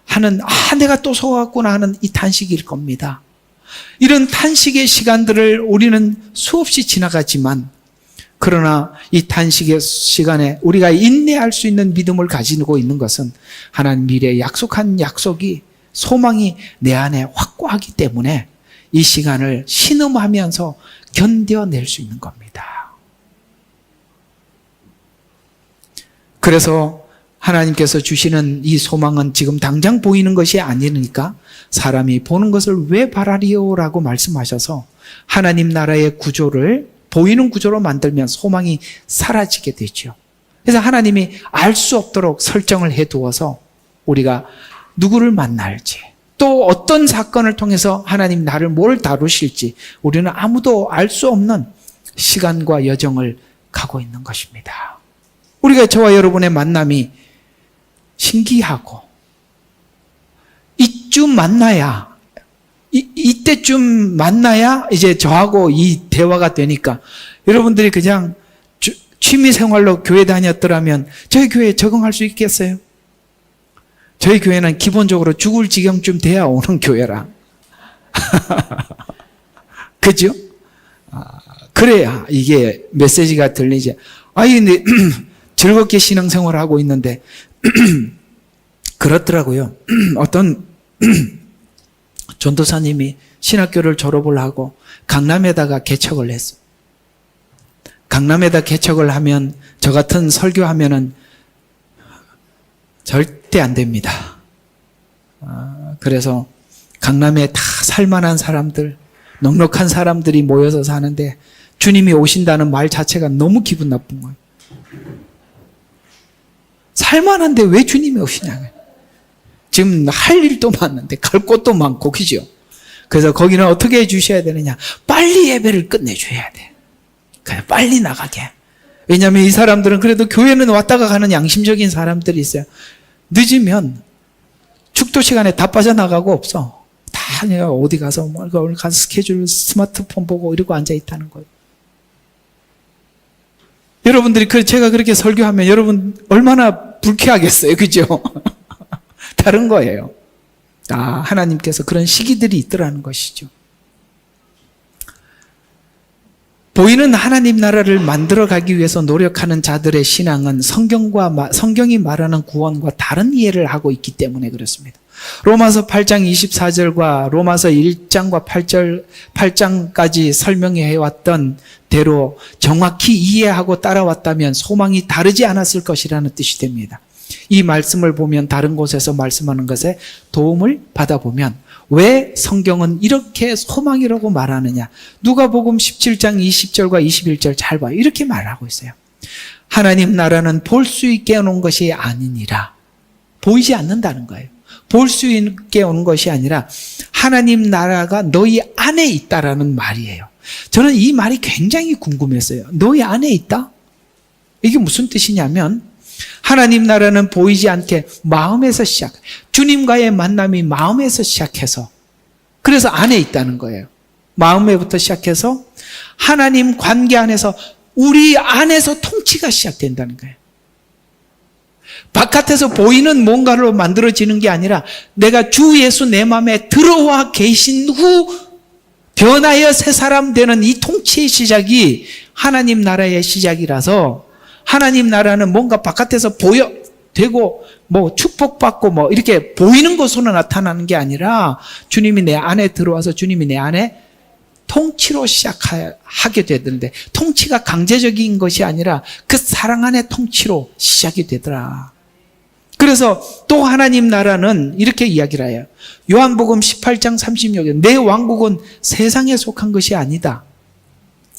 하는, 내가 또 속았구나 하는 이 탄식일 겁니다. 이런 탄식의 시간들을 우리는 수없이 지나가지만, 그러나 이 탄식의 시간에 우리가 인내할 수 있는 믿음을 가지고 있는 것은 하나님 미래에 약속한 약속이, 소망이 내 안에 확고하기 때문에 이 시간을 신음하면서 견뎌낼 수 있는 겁니다. 그래서 하나님께서 주시는 이 소망은 지금 당장 보이는 것이 아니니까 사람이 보는 것을 왜 바라리오라고 말씀하셔서 하나님 나라의 구조를 보이는 구조로 만들면 소망이 사라지게 되죠. 그래서 하나님이 알 수 없도록 설정을 해두어서 우리가 누구를 만날지, 또 어떤 사건을 통해서 하나님 나를 뭘 다루실지 우리는 아무도 알 수 없는 시간과 여정을 가고 있는 것입니다. 우리가 저와 여러분의 만남이 신기하고 이쯤 만나야, 이때쯤 만나야 이제 저하고 이 대화가 되니까, 여러분들이 그냥 취미생활로 교회 다녔더라면 저희 교회에 적응할 수 있겠어요? 저희 교회는 기본적으로 죽을 지경쯤 돼야 오는 교회라. 그죠? 그래야 이게 메시지가 들리지. 근데 즐겁게 신앙생활을 하고 있는데 그렇더라고요. 어떤 전도사님이 신학교를 졸업을 하고 강남에다가 개척을 했어. 강남에다 개척을 하면, 저 같은 설교하면은 절대 안 됩니다. 그래서 강남에 다 살만한 사람들, 넉넉한 사람들이 모여서 사는데 주님이 오신다는 말 자체가 너무 기분 나쁜 거예요. 살만한데 왜 주님이 오시냐. 지금 할 일도 많은데 갈 곳도 많고, 그죠? 그래서 거기는 어떻게 해주셔야 되느냐. 빨리 예배를 끝내줘야 돼. 그냥 빨리 나가게. 왜냐하면 이 사람들은 그래도 교회는 왔다가 가는 양심적인 사람들이 있어요. 늦으면 축도 시간에 다 빠져나가고 없어. 다 내가 어디 가서 오늘 가서 스케줄 스마트폰 보고 이러고 앉아있다는 거예요. 여러분들이 제가 그렇게 설교하면 여러분 얼마나 불쾌하겠어요. 그죠? 다른 거예요. 하나님께서 그런 시기들이 있더라는 것이죠. 보이는 하나님 나라를 만들어가기 위해서 노력하는 자들의 신앙은 성경이 말하는 구원과 다른 이해를 하고 있기 때문에 그렇습니다. 로마서 8장 24절과 로마서 1장과 8장까지 설명해 왔던 대로 정확히 이해하고 따라왔다면 소망이 다르지 않았을 것이라는 뜻이 됩니다. 이 말씀을 보면 다른 곳에서 말씀하는 것에 도움을 받아보면 왜 성경은 이렇게 소망이라고 말하느냐. 누가복음 17장 20절과 21절 잘 봐요. 이렇게 말하고 있어요. 하나님 나라는 볼 수 있게 오는 것이 아니니라. 보이지 않는다는 거예요. 볼 수 있게 오는 것이 아니라 하나님 나라가 너희 안에 있다라는 말이에요. 저는 이 말이 굉장히 궁금했어요. 너희 안에 있다? 이게 무슨 뜻이냐면 하나님 나라는 보이지 않게 마음에서 주님과의 만남이 마음에서 시작해서 그래서 안에 있다는 거예요. 마음에부터 시작해서 하나님 관계 안에서 우리 안에서 통치가 시작된다는 거예요. 바깥에서 보이는 뭔가로 만들어지는 게 아니라 내가 주 예수 내 마음에 들어와 계신 후 변하여 새 사람 되는 이 통치의 시작이 하나님 나라의 시작이라서 하나님 나라는 뭔가 바깥에서 되고 뭐 축복받고 뭐 이렇게 보이는 것으로 나타나는 게 아니라 주님이 내 안에 들어와서 주님이 내 안에 통치로 시작하게 되는데 통치가 강제적인 것이 아니라 그 사랑 안에 통치로 시작이 되더라. 그래서 또 하나님 나라는 이렇게 이야기를 해요. 요한복음 18장 36절 내 왕국은 세상에 속한 것이 아니다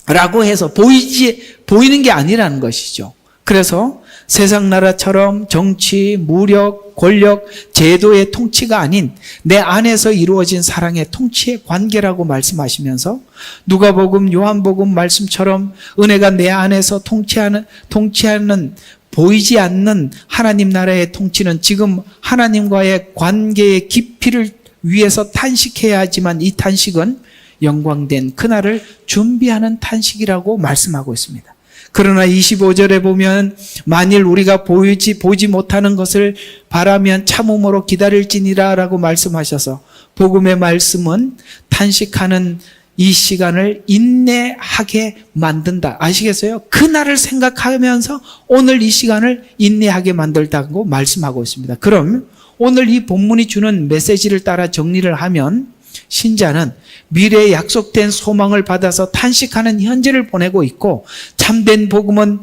라고 해서 보이는 게 아니라는 것이죠. 그래서 세상 나라처럼 정치, 무력, 권력, 제도의 통치가 아닌 내 안에서 이루어진 사랑의 통치의 관계라고 말씀하시면서 누가복음, 요한복음 말씀처럼 은혜가 내 안에서 통치하는 보이지 않는 하나님 나라의 통치는 지금 하나님과의 관계의 깊이를 위해서 탄식해야 하지만 이 탄식은 영광된 그날을 준비하는 탄식이라고 말씀하고 있습니다. 그러나 25절에 보면 만일 우리가 보지 못하는 것을 바라면 참음으로 기다릴지니라 라고 말씀하셔서 복음의 말씀은 탄식하는 이 시간을 인내하게 만든다. 아시겠어요? 그날을 생각하면서 오늘 이 시간을 인내하게 만들다고 말씀하고 있습니다. 그럼 오늘 이 본문이 주는 메시지를 따라 정리를 하면 신자는 미래에 약속된 소망을 받아서 탄식하는 현재를 보내고 있고 참된 복음은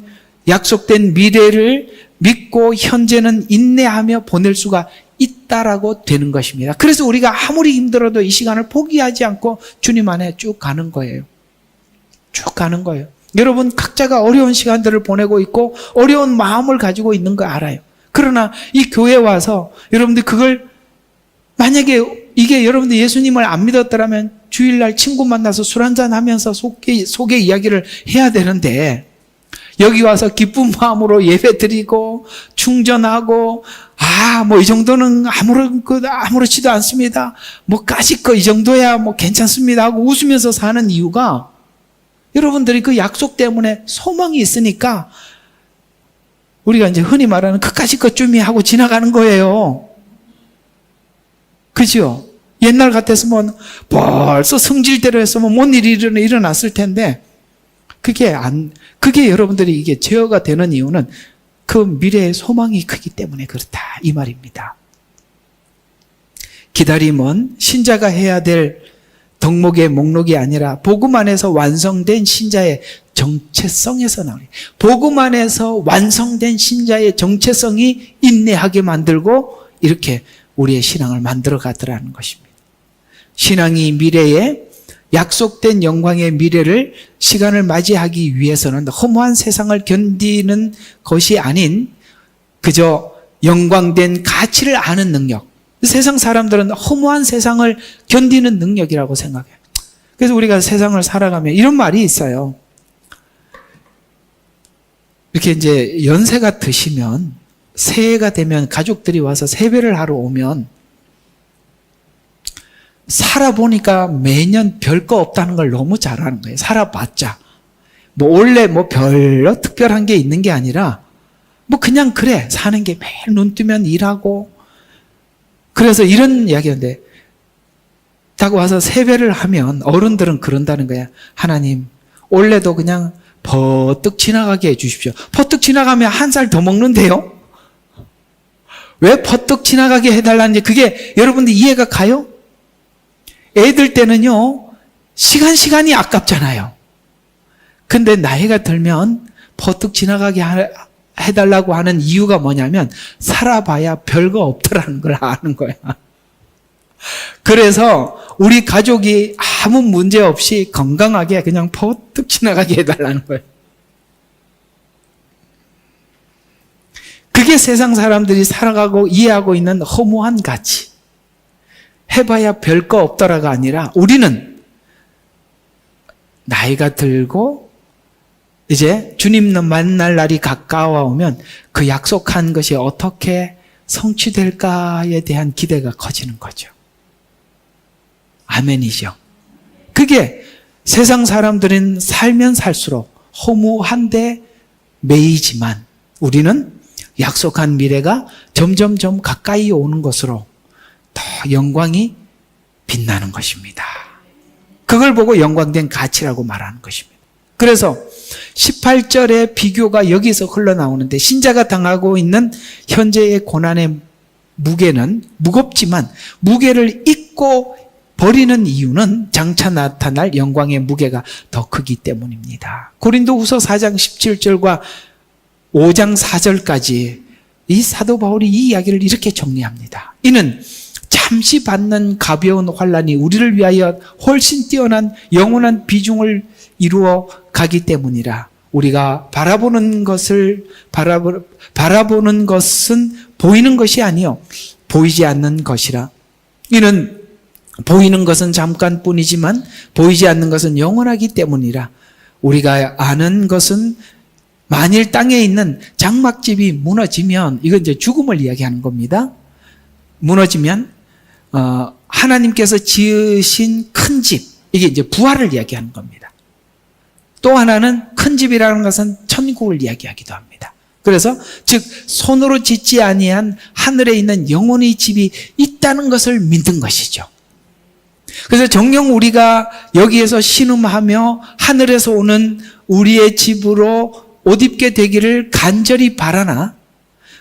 약속된 미래를 믿고 현재는 인내하며 보낼 수가 있다라고 되는 것입니다. 그래서 우리가 아무리 힘들어도 이 시간을 포기하지 않고 주님 안에 쭉 가는 거예요. 쭉 가는 거예요. 여러분 각자가 어려운 시간들을 보내고 있고 어려운 마음을 가지고 있는 거 알아요. 그러나 이 교회에 와서 여러분들 그걸 만약에 이게 여러분들 예수님을 안 믿었더라면 주일날 친구 만나서 술 한잔 하면서 속에 이야기를 해야 되는데 여기 와서 기쁜 마음으로 예배 드리고 충전하고 뭐 이 정도는 아무렇지도 않습니다. 뭐까짓 거 이 정도야 뭐 괜찮습니다 하고 웃으면서 사는 이유가 여러분들이 그 약속 때문에 소망이 있으니까 우리가 이제 흔히 말하는 그까짓 것쯤이 하고 지나가는 거예요. 그죠? 옛날 같았으면 벌써 성질대로 했으면 뭔 일이 일어났을 텐데 그게 여러분들이 이게 제어가 되는 이유는 그 미래의 소망이 크기 때문에 그렇다 이 말입니다. 기다림은 신자가 해야 될 덕목의 목록이 아니라 복음 안에서 완성된 신자의 정체성에서 나오니 복음 안에서 완성된 신자의 정체성이 인내하게 만들고 이렇게 우리의 신앙을 만들어 가더라는 것입니다. 신앙이 미래에 약속된 영광의 미래를 시간을 맞이하기 위해서는 허무한 세상을 견디는 것이 아닌 그저 영광된 가치를 아는 능력. 세상 사람들은 허무한 세상을 견디는 능력이라고 생각해요. 그래서 우리가 세상을 살아가면 이런 말이 있어요. 이렇게 이제 연세가 드시면 새해가 되면 가족들이 와서 세배를 하러 오면 살아보니까 매년 별거 없다는 걸 너무 잘 아는 거예요. 살아봤자. 원래 별로 특별한 게 있는 게 아니라 그냥 그래. 사는 게 매일 눈 뜨면 일하고. 그래서 이런 이야기인데 딱 와서 세배를 하면 어른들은 그런다는 거야. 하나님, 올해도 그냥 버뜩 지나가게 해 주십시오. 버뜩 지나가면 한 살 더 먹는데요? 왜 버뜩 지나가게 해달라는지 그게 여러분들 이해가 가요? 애들 때는요, 시간이 아깝잖아요. 근데 나이가 들면 버뜩 지나가게 해달라고 하는 이유가 뭐냐면 살아봐야 별거 없더라는 걸 아는 거야. 그래서 우리 가족이 아무 문제 없이 건강하게 그냥 버뜩 지나가게 해달라는 거예요. 그게 세상 사람들이 살아가고 이해하고 있는 허무한 가치. 해봐야 별거 없더라가 아니라 우리는 나이가 들고 이제 주님 만날 날이 가까워오면 그 약속한 것이 어떻게 성취될까에 대한 기대가 커지는 거죠. 아멘이죠. 그게 세상 사람들은 살면 살수록 허무한데 매이지만 우리는 약속한 미래가 점점점 가까이 오는 것으로 더 영광이 빛나는 것입니다. 그걸 보고 영광된 가치라고 말하는 것입니다. 그래서 18절의 비교가 여기서 흘러나오는데 신자가 당하고 있는 현재의 고난의 무게는 무겁지만 무게를 잊고 버리는 이유는 장차 나타날 영광의 무게가 더 크기 때문입니다. 고린도후서 4장 17절과 5장 4절까지 이 사도 바울이 이 이야기를 이렇게 정리합니다. 이는 잠시 받는 가벼운 환난이 우리를 위하여 훨씬 뛰어난 영원한 비중을 이루어 가기 때문이라. 우리가 바라보는 것은 보이는 것이 아니요 보이지 않는 것이라. 이는 보이는 것은 잠깐뿐이지만 보이지 않는 것은 영원하기 때문이라. 우리가 아는 것은 만일 땅에 있는 장막집이 무너지면, 이건 이제 죽음을 이야기하는 겁니다. 무너지면 하나님께서 지으신 큰 집, 이게 이제 부활을 이야기하는 겁니다. 또 하나는 큰 집이라는 것은 천국을 이야기하기도 합니다. 그래서 즉 손으로 짓지 아니한 하늘에 있는 영혼의 집이 있다는 것을 믿는 것이죠. 그래서 정녕 우리가 여기에서 신음하며 하늘에서 오는 우리의 집으로 옷 입게 되기를 간절히 바라나,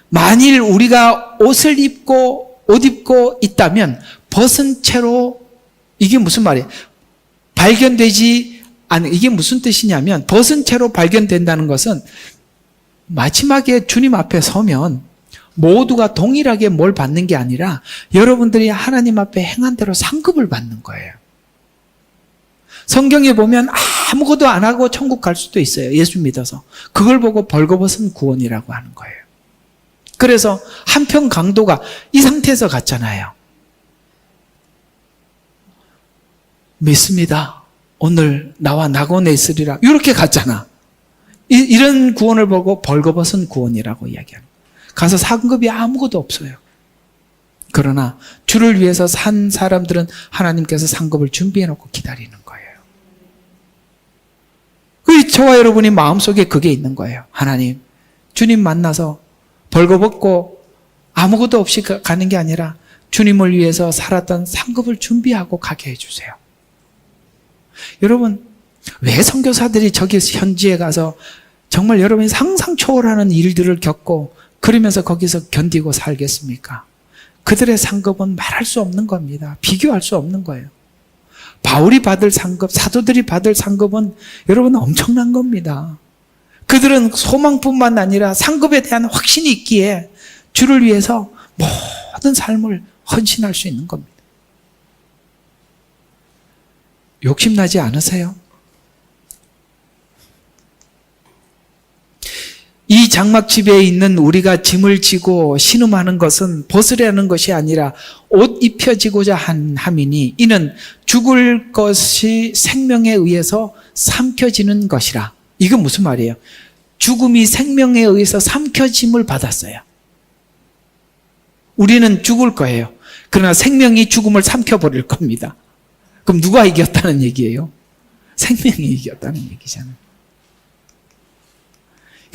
만일 우리가 옷 입고 있다면 벗은 채로, 이게 무슨 말이에요? 발견되지 않은, 이게 무슨 뜻이냐면 벗은 채로 발견된다는 것은 마지막에 주님 앞에 서면 모두가 동일하게 뭘 받는 게 아니라 여러분들이 하나님 앞에 행한 대로 상급을 받는 거예요. 성경에 보면 아무것도 안 하고 천국 갈 수도 있어요. 예수 믿어서. 그걸 보고 벌거벗은 구원이라고 하는 거예요. 그래서 한편 강도가 이 상태에서 갔잖아요. 믿습니다. 오늘 나와 낙원에 있으리라. 이렇게 갔잖아. 이런 구원을 보고 벌거벗은 구원이라고 이야기합니다. 가서 상급이 아무것도 없어요. 그러나 주를 위해서 산 사람들은 하나님께서 상급을 준비해놓고 기다리는 거예요. 저와 여러분이 마음속에 그게 있는 거예요. 하나님, 주님 만나서 벌거벗고 아무것도 없이 가는 게 아니라 주님을 위해서 살았던 상급을 준비하고 가게 해주세요. 여러분, 왜 선교사들이 저기 현지에 가서 정말 여러분이 상상 초월하는 일들을 겪고 그러면서 거기서 견디고 살겠습니까? 그들의 상급은 말할 수 없는 겁니다. 비교할 수 없는 거예요. 바울이 받을 상급, 사도들이 받을 상급은 여러분 엄청난 겁니다. 그들은 소망뿐만 아니라 상급에 대한 확신이 있기에 주를 위해서 모든 삶을 헌신할 수 있는 겁니다. 욕심나지 않으세요? 이 장막집에 있는 우리가 짐을 지고 신음하는 것은 벗으려는 것이 아니라 옷 입혀지고자 함이니 이는 죽을 것이 생명에 의해서 삼켜지는 것이라. 이건 무슨 말이에요? 죽음이 생명에 의해서 삼켜짐을 받았어요. 우리는 죽을 거예요. 그러나 생명이 죽음을 삼켜버릴 겁니다. 그럼 누가 이겼다는 얘기예요? 생명이 이겼다는 얘기잖아요.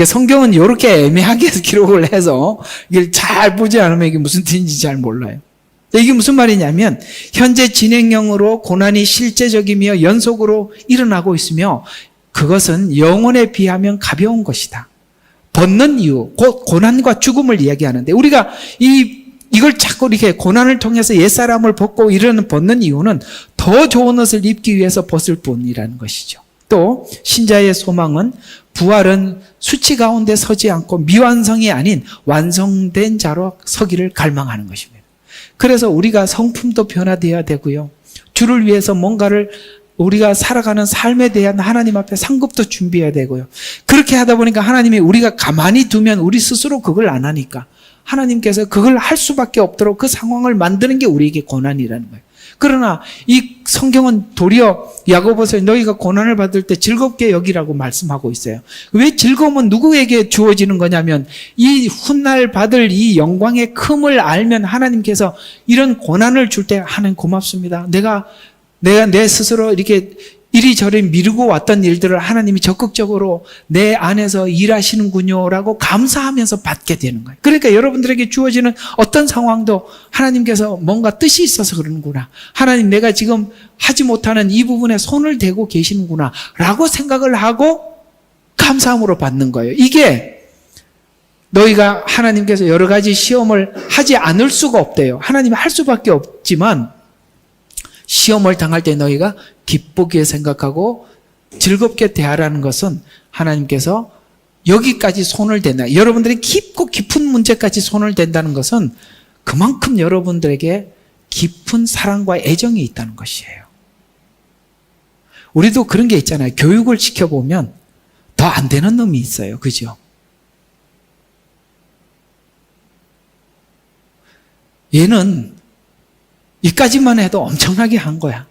성경은 이렇게 애매하게 기록을 해서 이걸 잘 보지 않으면 이게 무슨 뜻인지 잘 몰라요. 이게 무슨 말이냐면 현재 진행형으로 고난이 실제적이며 연속으로 일어나고 있으며 그것은 영혼에 비하면 가벼운 것이다. 벗는 이유, 곧 고난과 죽음을 이야기하는데 우리가 이걸 자꾸 이렇게 고난을 통해서 옛사람을 벗고 이러는 벗는 이유는 더 좋은 옷을 입기 위해서 벗을 뿐이라는 것이죠. 또 신자의 소망은 부활은 수치 가운데 서지 않고 미완성이 아닌 완성된 자로 서기를 갈망하는 것입니다. 그래서 우리가 성품도 변화되어야 되고요. 주를 위해서 뭔가를 우리가 살아가는 삶에 대한 하나님 앞에 상급도 준비해야 되고요. 그렇게 하다 보니까 하나님이 우리가 가만히 두면 우리 스스로 그걸 안 하니까 하나님께서 그걸 할 수밖에 없도록 그 상황을 만드는 게 우리에게 고난이라는 거예요. 그러나 이 성경은 도리어 야고보서에 너희가 고난을 받을 때 즐겁게 여기라고 말씀하고 있어요. 왜 즐거움은 누구에게 주어지는 거냐면 이 훗날 받을 이 영광의 큼을 알면 하나님께서 이런 고난을 줄 때 하나님 고맙습니다. 내가 내 스스로 이렇게 이리저리 미루고 왔던 일들을 하나님이 적극적으로 내 안에서 일하시는군요 라고 감사하면서 받게 되는 거예요. 그러니까 여러분들에게 주어지는 어떤 상황도 하나님께서 뭔가 뜻이 있어서 그러는구나. 하나님 내가 지금 하지 못하는 이 부분에 손을 대고 계시는구나 라고 생각을 하고 감사함으로 받는 거예요. 이게 너희가 하나님께서 여러 가지 시험을 하지 않을 수가 없대요. 하나님이 할 수밖에 없지만 시험을 당할 때 너희가 기쁘게 생각하고 즐겁게 대하라는 것은 하나님께서 여기까지 손을 댄다. 여러분들이 깊고 깊은 문제까지 손을 댄다는 것은 그만큼 여러분들에게 깊은 사랑과 애정이 있다는 것이에요. 우리도 그런 게 있잖아요. 교육을 시켜보면 더 안 되는 놈이 있어요. 그죠? 얘는 이까지만 해도 엄청나게 한 거야.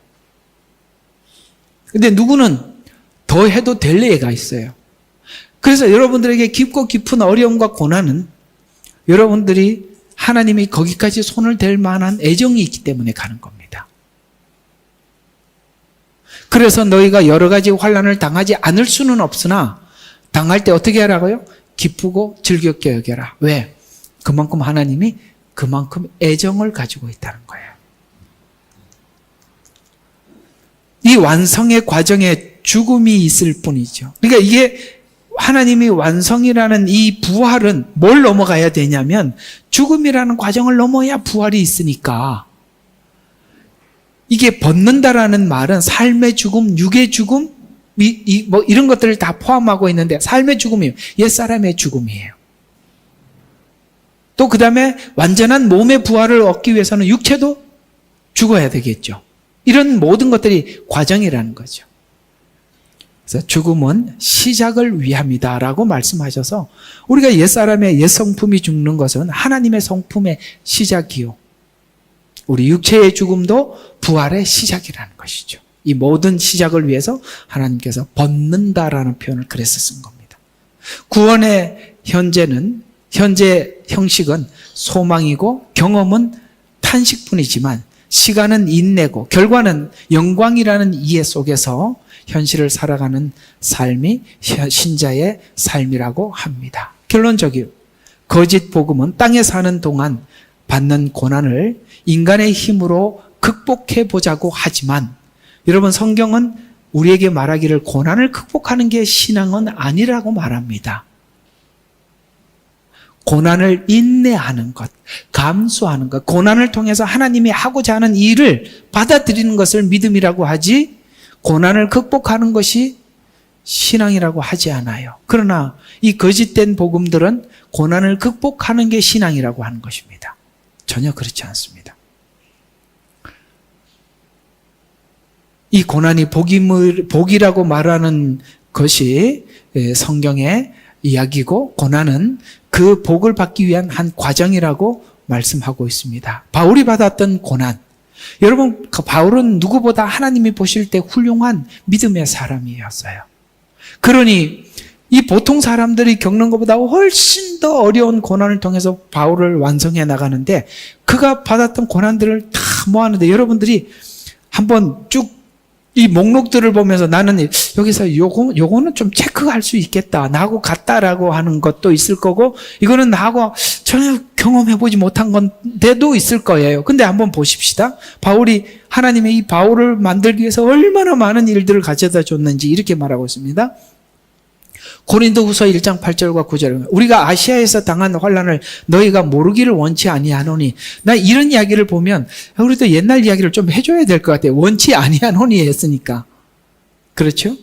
근데 누구는 더 해도 될 애가 있어요. 그래서 여러분들에게 깊고 깊은 어려움과 고난은 여러분들이 하나님이 거기까지 손을 댈 만한 애정이 있기 때문에 가는 겁니다. 그래서 너희가 여러 가지 환난을 당하지 않을 수는 없으나 당할 때 어떻게 하라고요? 기쁘고 즐겁게 여겨라. 왜? 그만큼 하나님이 그만큼 애정을 가지고 있다는 거예요. 이 완성의 과정에 죽음이 있을 뿐이죠. 그러니까 이게 하나님이 완성이라는 이 부활은 뭘 넘어가야 되냐면 죽음이라는 과정을 넘어야 부활이 있으니까 이게 벗는다라는 말은 삶의 죽음, 육의 죽음, 뭐 이런 것들을 다 포함하고 있는데 삶의 죽음이에요. 옛사람의 죽음이에요. 또 그 다음에 완전한 몸의 부활을 얻기 위해서는 육체도 죽어야 되겠죠. 이런 모든 것들이 과정이라는 거죠. 그래서 죽음은 시작을 위함이다라고 말씀하셔서 우리가 옛사람의 옛성품이 죽는 것은 하나님의 성품의 시작이요. 우리 육체의 죽음도 부활의 시작이라는 것이죠. 이 모든 시작을 위해서 하나님께서 벗는다라는 표현을 그래서 쓴 겁니다. 구원의 현재 형식은 소망이고 경험은 탄식뿐이지만 시간은 인내고 결과는 영광이라는 이해 속에서 현실을 살아가는 삶이 신자의 삶이라고 합니다. 결론적이요. 거짓 복음은 땅에 사는 동안 받는 고난을 인간의 힘으로 극복해 보자고 하지만 여러분 성경은 우리에게 말하기를 고난을 극복하는 게 신앙은 아니라고 말합니다. 고난을 인내하는 것, 감수하는 것, 고난을 통해서 하나님이 하고자 하는 일을 받아들이는 것을 믿음이라고 하지 고난을 극복하는 것이 신앙이라고 하지 않아요. 그러나 이 거짓된 복음들은 고난을 극복하는 게 신앙이라고 하는 것입니다. 전혀 그렇지 않습니다. 이 고난이 복이라고 말하는 것이 성경의 이야기고 고난은 그 복을 받기 위한 한 과정이라고 말씀하고 있습니다. 바울이 받았던 고난. 여러분, 바울은 누구보다 하나님이 보실 때 훌륭한 믿음의 사람이었어요. 그러니 이 보통 사람들이 겪는 것보다 훨씬 더 어려운 고난을 통해서 바울을 완성해 나가는데 그가 받았던 고난들을 다 모았는데 여러분들이 한번 쭉 이 목록들을 보면서 나는 여기서 요거는 좀 체크할 수 있겠다. 나하고 같다라고 하는 것도 있을 거고 이거는 나하고 전혀 경험해보지 못한 건데도 있을 거예요. 근데 한번 보십시다. 바울이 하나님의 이 바울을 만들기 위해서 얼마나 많은 일들을 가져다 줬는지 이렇게 말하고 있습니다. 고린도후서 1장 8절과 9절 우리가 아시아에서 당한 환난을 너희가 모르기를 원치 아니하노니 나 이런 이야기를 보면 우리도 옛날 이야기를 좀 해줘야 될 것 같아요. 원치 아니하노니 했으니까. 그렇죠?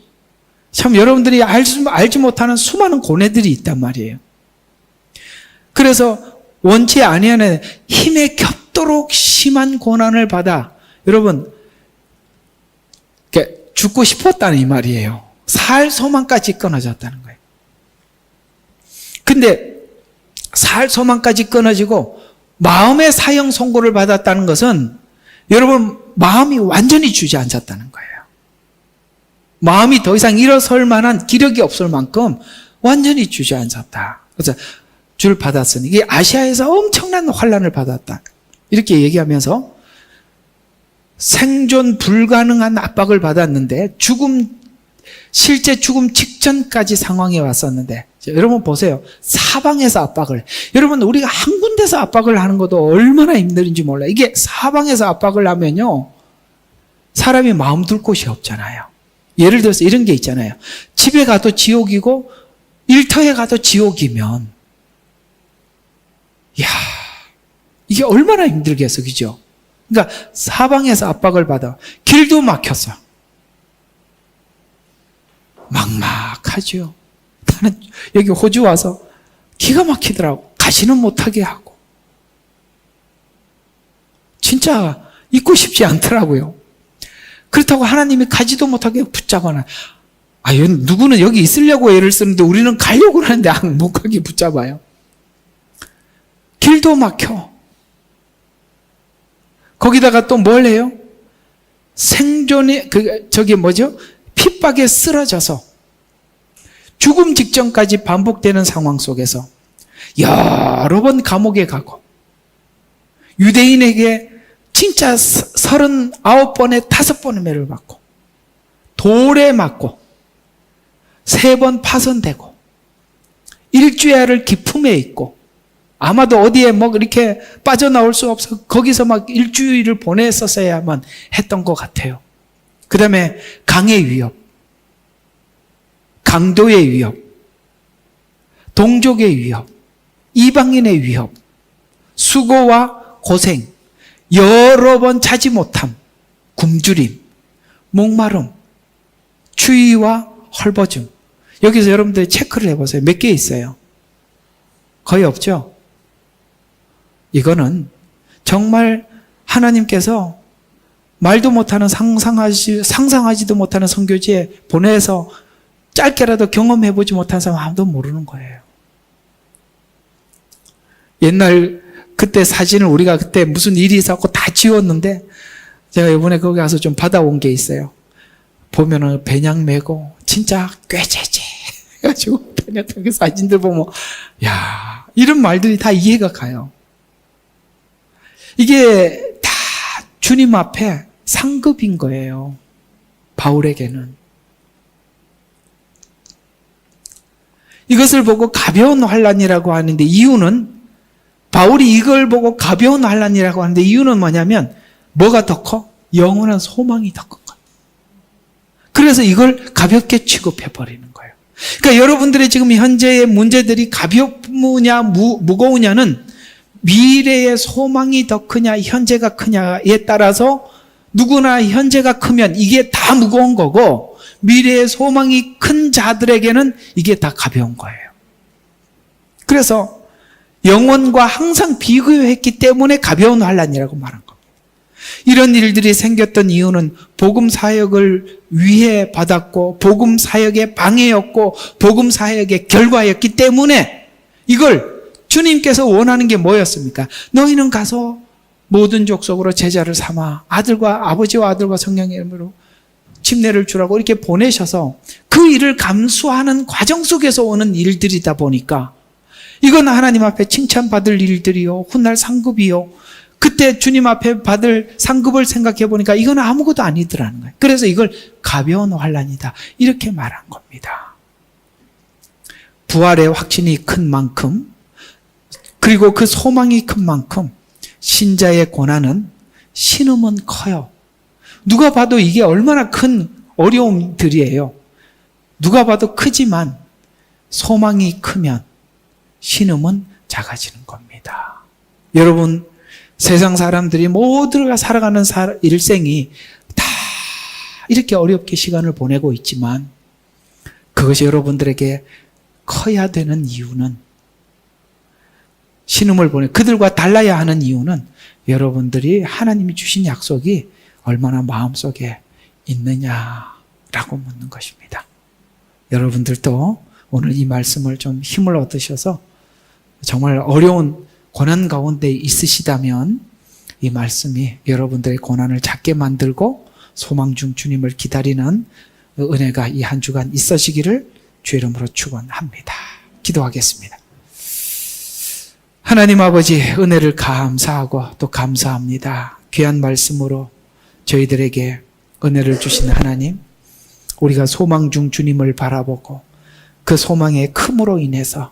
참 여러분들이 알지 못하는 수많은 고뇌들이 있단 말이에요. 그래서 원치 아니하는 힘에 겹도록 심한 고난을 받아 여러분 죽고 싶었다는 이 말이에요. 살 소망까지 끊어졌다는 거예요. 근데 살 소망까지 끊어지고 마음의 사형 선고를 받았다는 것은 여러분 마음이 완전히 주저앉았다는 거예요. 마음이 더 이상 일어설 만한 기력이 없을 만큼 완전히 주저앉았다. 그래서 줄 받았으니 이게 아시아에서 엄청난 환란을 받았다. 이렇게 얘기하면서 생존 불가능한 압박을 받았는데 실제 죽음 직전까지 상황에 왔었는데 여러분 보세요. 사방에서 압박을. 여러분 우리가 한 군데서 압박을 하는 것도 얼마나 힘든지 몰라요. 이게 사방에서 압박을 하면요. 사람이 마음 둘 곳이 없잖아요. 예를 들어서 이런 게 있잖아요. 집에 가도 지옥이고 일터에 가도 지옥이면 이야 이게 얼마나 힘들겠어. 그죠? 그러니까 사방에서 압박을 받아. 길도 막혔어. 막막하죠. 나는 여기 호주 와서 기가 막히더라고. 가지는 못하게 하고. 진짜 있고 싶지 않더라고요. 그렇다고 하나님이 가지도 못하게 붙잡아놔. 누구는 여기 있으려고 애를 쓰는데 우리는 가려고 하는데 못 가게 붙잡아요. 길도 막혀. 거기다가 또 뭘 해요? 생존이, 핍박에 쓰러져서 죽음 직전까지 반복되는 상황 속에서 여러 번 감옥에 가고 유대인에게 진짜 39번에 5번의 매를 받고 돌에 맞고 3번 파손되고 일주야를 기품에 있고 아마도 어디에 이렇게 빠져나올 수 없어 거기서 일주일을 보냈었어야만 했던 것 같아요. 그 다음에 강의 위협, 강도의 위협, 동족의 위협, 이방인의 위협, 수고와 고생, 여러 번 자지 못함, 굶주림, 목마름, 추위와 헐벗음. 여기서 여러분들이 체크를 해보세요. 몇 개 있어요? 거의 없죠? 이거는 정말 하나님께서 말도 못하는 상상하지도 못하는 선교지에 보내서 짧게라도 경험해보지 못한 사람 아무도 모르는 거예요. 옛날 그때 사진을 우리가 그때 무슨 일이 있었고 다 지웠는데 제가 이번에 거기 가서 좀 받아온 게 있어요. 보면은 배낭 메고 진짜 꾀재재 해가지고 다녔던 그 사진들 보면 야 이런 말들이 다 이해가 가요. 이게 다 주님 앞에 상급인 거예요. 바울에게는. 이것을 보고 가벼운 환난이라고 하는데 이유는 바울이 이걸 보고 가벼운 환난이라고 하는데 이유는 뭐냐면 뭐가 더 커? 영원한 소망이 더 큰 거예요. 그래서 이걸 가볍게 취급해버리는 거예요. 그러니까 여러분들의 지금 현재의 문제들이 가볍느냐 무거우냐는 미래의 소망이 더 크냐 현재가 크냐에 따라서 누구나 현재가 크면 이게 다 무거운 거고 미래의 소망이 큰 자들에게는 이게 다 가벼운 거예요. 그래서 영혼과 항상 비교했기 때문에 가벼운 환난이라고 말한 겁니다. 이런 일들이 생겼던 이유는 복음 사역을 위해 받았고 복음 사역의 방해였고 복음 사역의 결과였기 때문에 이걸 주님께서 원하는 게 뭐였습니까? 너희는 가서 모든 족속으로 제자를 삼아 아버지와 아들과 성령의 이름으로 침례를 주라고 이렇게 보내셔서 그 일을 감수하는 과정 속에서 오는 일들이다 보니까 이건 하나님 앞에 칭찬받을 일들이요 훗날 상급이요 그때 주님 앞에 받을 상급을 생각해 보니까 이건 아무것도 아니더라는 거예요. 그래서 이걸 가벼운 환난이다 이렇게 말한 겁니다. 부활의 확신이 큰 만큼 그리고 그 소망이 큰 만큼 신자의 고난은 신음은 커요. 누가 봐도 이게 얼마나 큰 어려움들이에요. 누가 봐도 크지만 소망이 크면 신음은 작아지는 겁니다. 여러분 세상 사람들이 모두가 살아가는 일생이 다 이렇게 어렵게 시간을 보내고 있지만 그것이 여러분들에게 커야 되는 이유는 신음을 보내 그들과 달라야 하는 이유는 여러분들이 하나님이 주신 약속이 얼마나 마음속에 있느냐 라고 묻는 것입니다. 여러분들도 오늘 이 말씀을 좀 힘을 얻으셔서 정말 어려운 고난 가운데 있으시다면 이 말씀이 여러분들의 고난을 작게 만들고 소망 중 주님을 기다리는 은혜가 이 한 주간 있으시기를 주의 이름으로 축원합니다. 기도하겠습니다. 하나님 아버지, 은혜를 감사하고 또 감사합니다. 귀한 말씀으로 저희들에게 은혜를 주신 하나님, 우리가 소망 중 주님을 바라보고 그 소망의 큼으로 인해서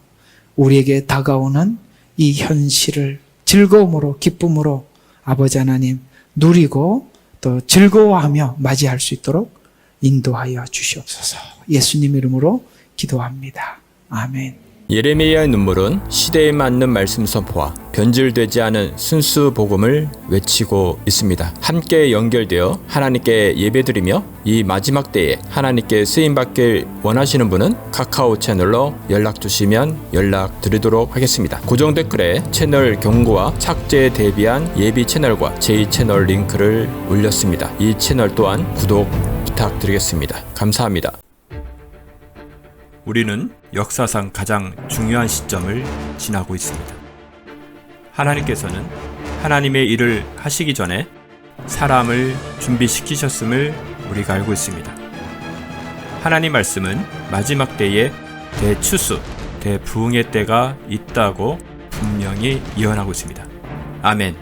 우리에게 다가오는 이 현실을 즐거움으로 기쁨으로 아버지 하나님 누리고 또 즐거워하며 맞이할 수 있도록 인도하여 주시옵소서. 예수님 이름으로 기도합니다. 아멘. 예레미야의 눈물은 시대에 맞는 말씀 선포와 변질되지 않은 순수 복음을 외치고 있습니다. 함께 연결되어 하나님께 예배드리며 이 마지막 때에 하나님께 쓰임받길 원하시는 분은 카카오 채널로 연락 주시면 연락드리도록 하겠습니다. 고정 댓글에 채널 경고와 삭제에 대비한 예비 채널과 제2채널 링크를 올렸습니다. 이 채널 또한 구독 부탁드리겠습니다. 감사합니다. 우리는 역사상 가장 중요한 시점을 지나고 있습니다. 하나님께서는 하나님의 일을 하시기 전에 사람을 준비시키셨음을 우리가 알고 있습니다. 하나님 말씀은 마지막 때에 대추수, 대부흥의 때가 있다고 분명히 예언하고 있습니다. 아멘.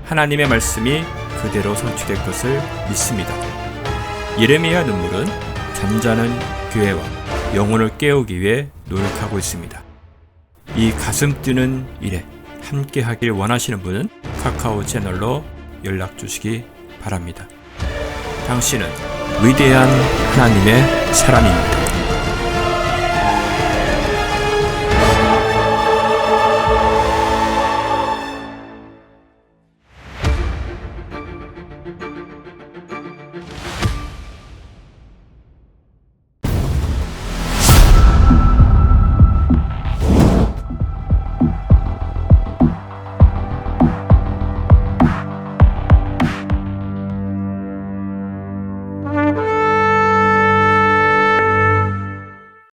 하나님의 말씀이 그대로 성취될 것을 믿습니다. 예레미야 눈물은 잠자는 교회와 영혼을 깨우기 위해 노력하고 있습니다. 이 가슴 뛰는 일에 함께 하길 원하시는 분은 카카오 채널로 연락 주시기 바랍니다. 당신은 위대한 하나님의 사람입니다.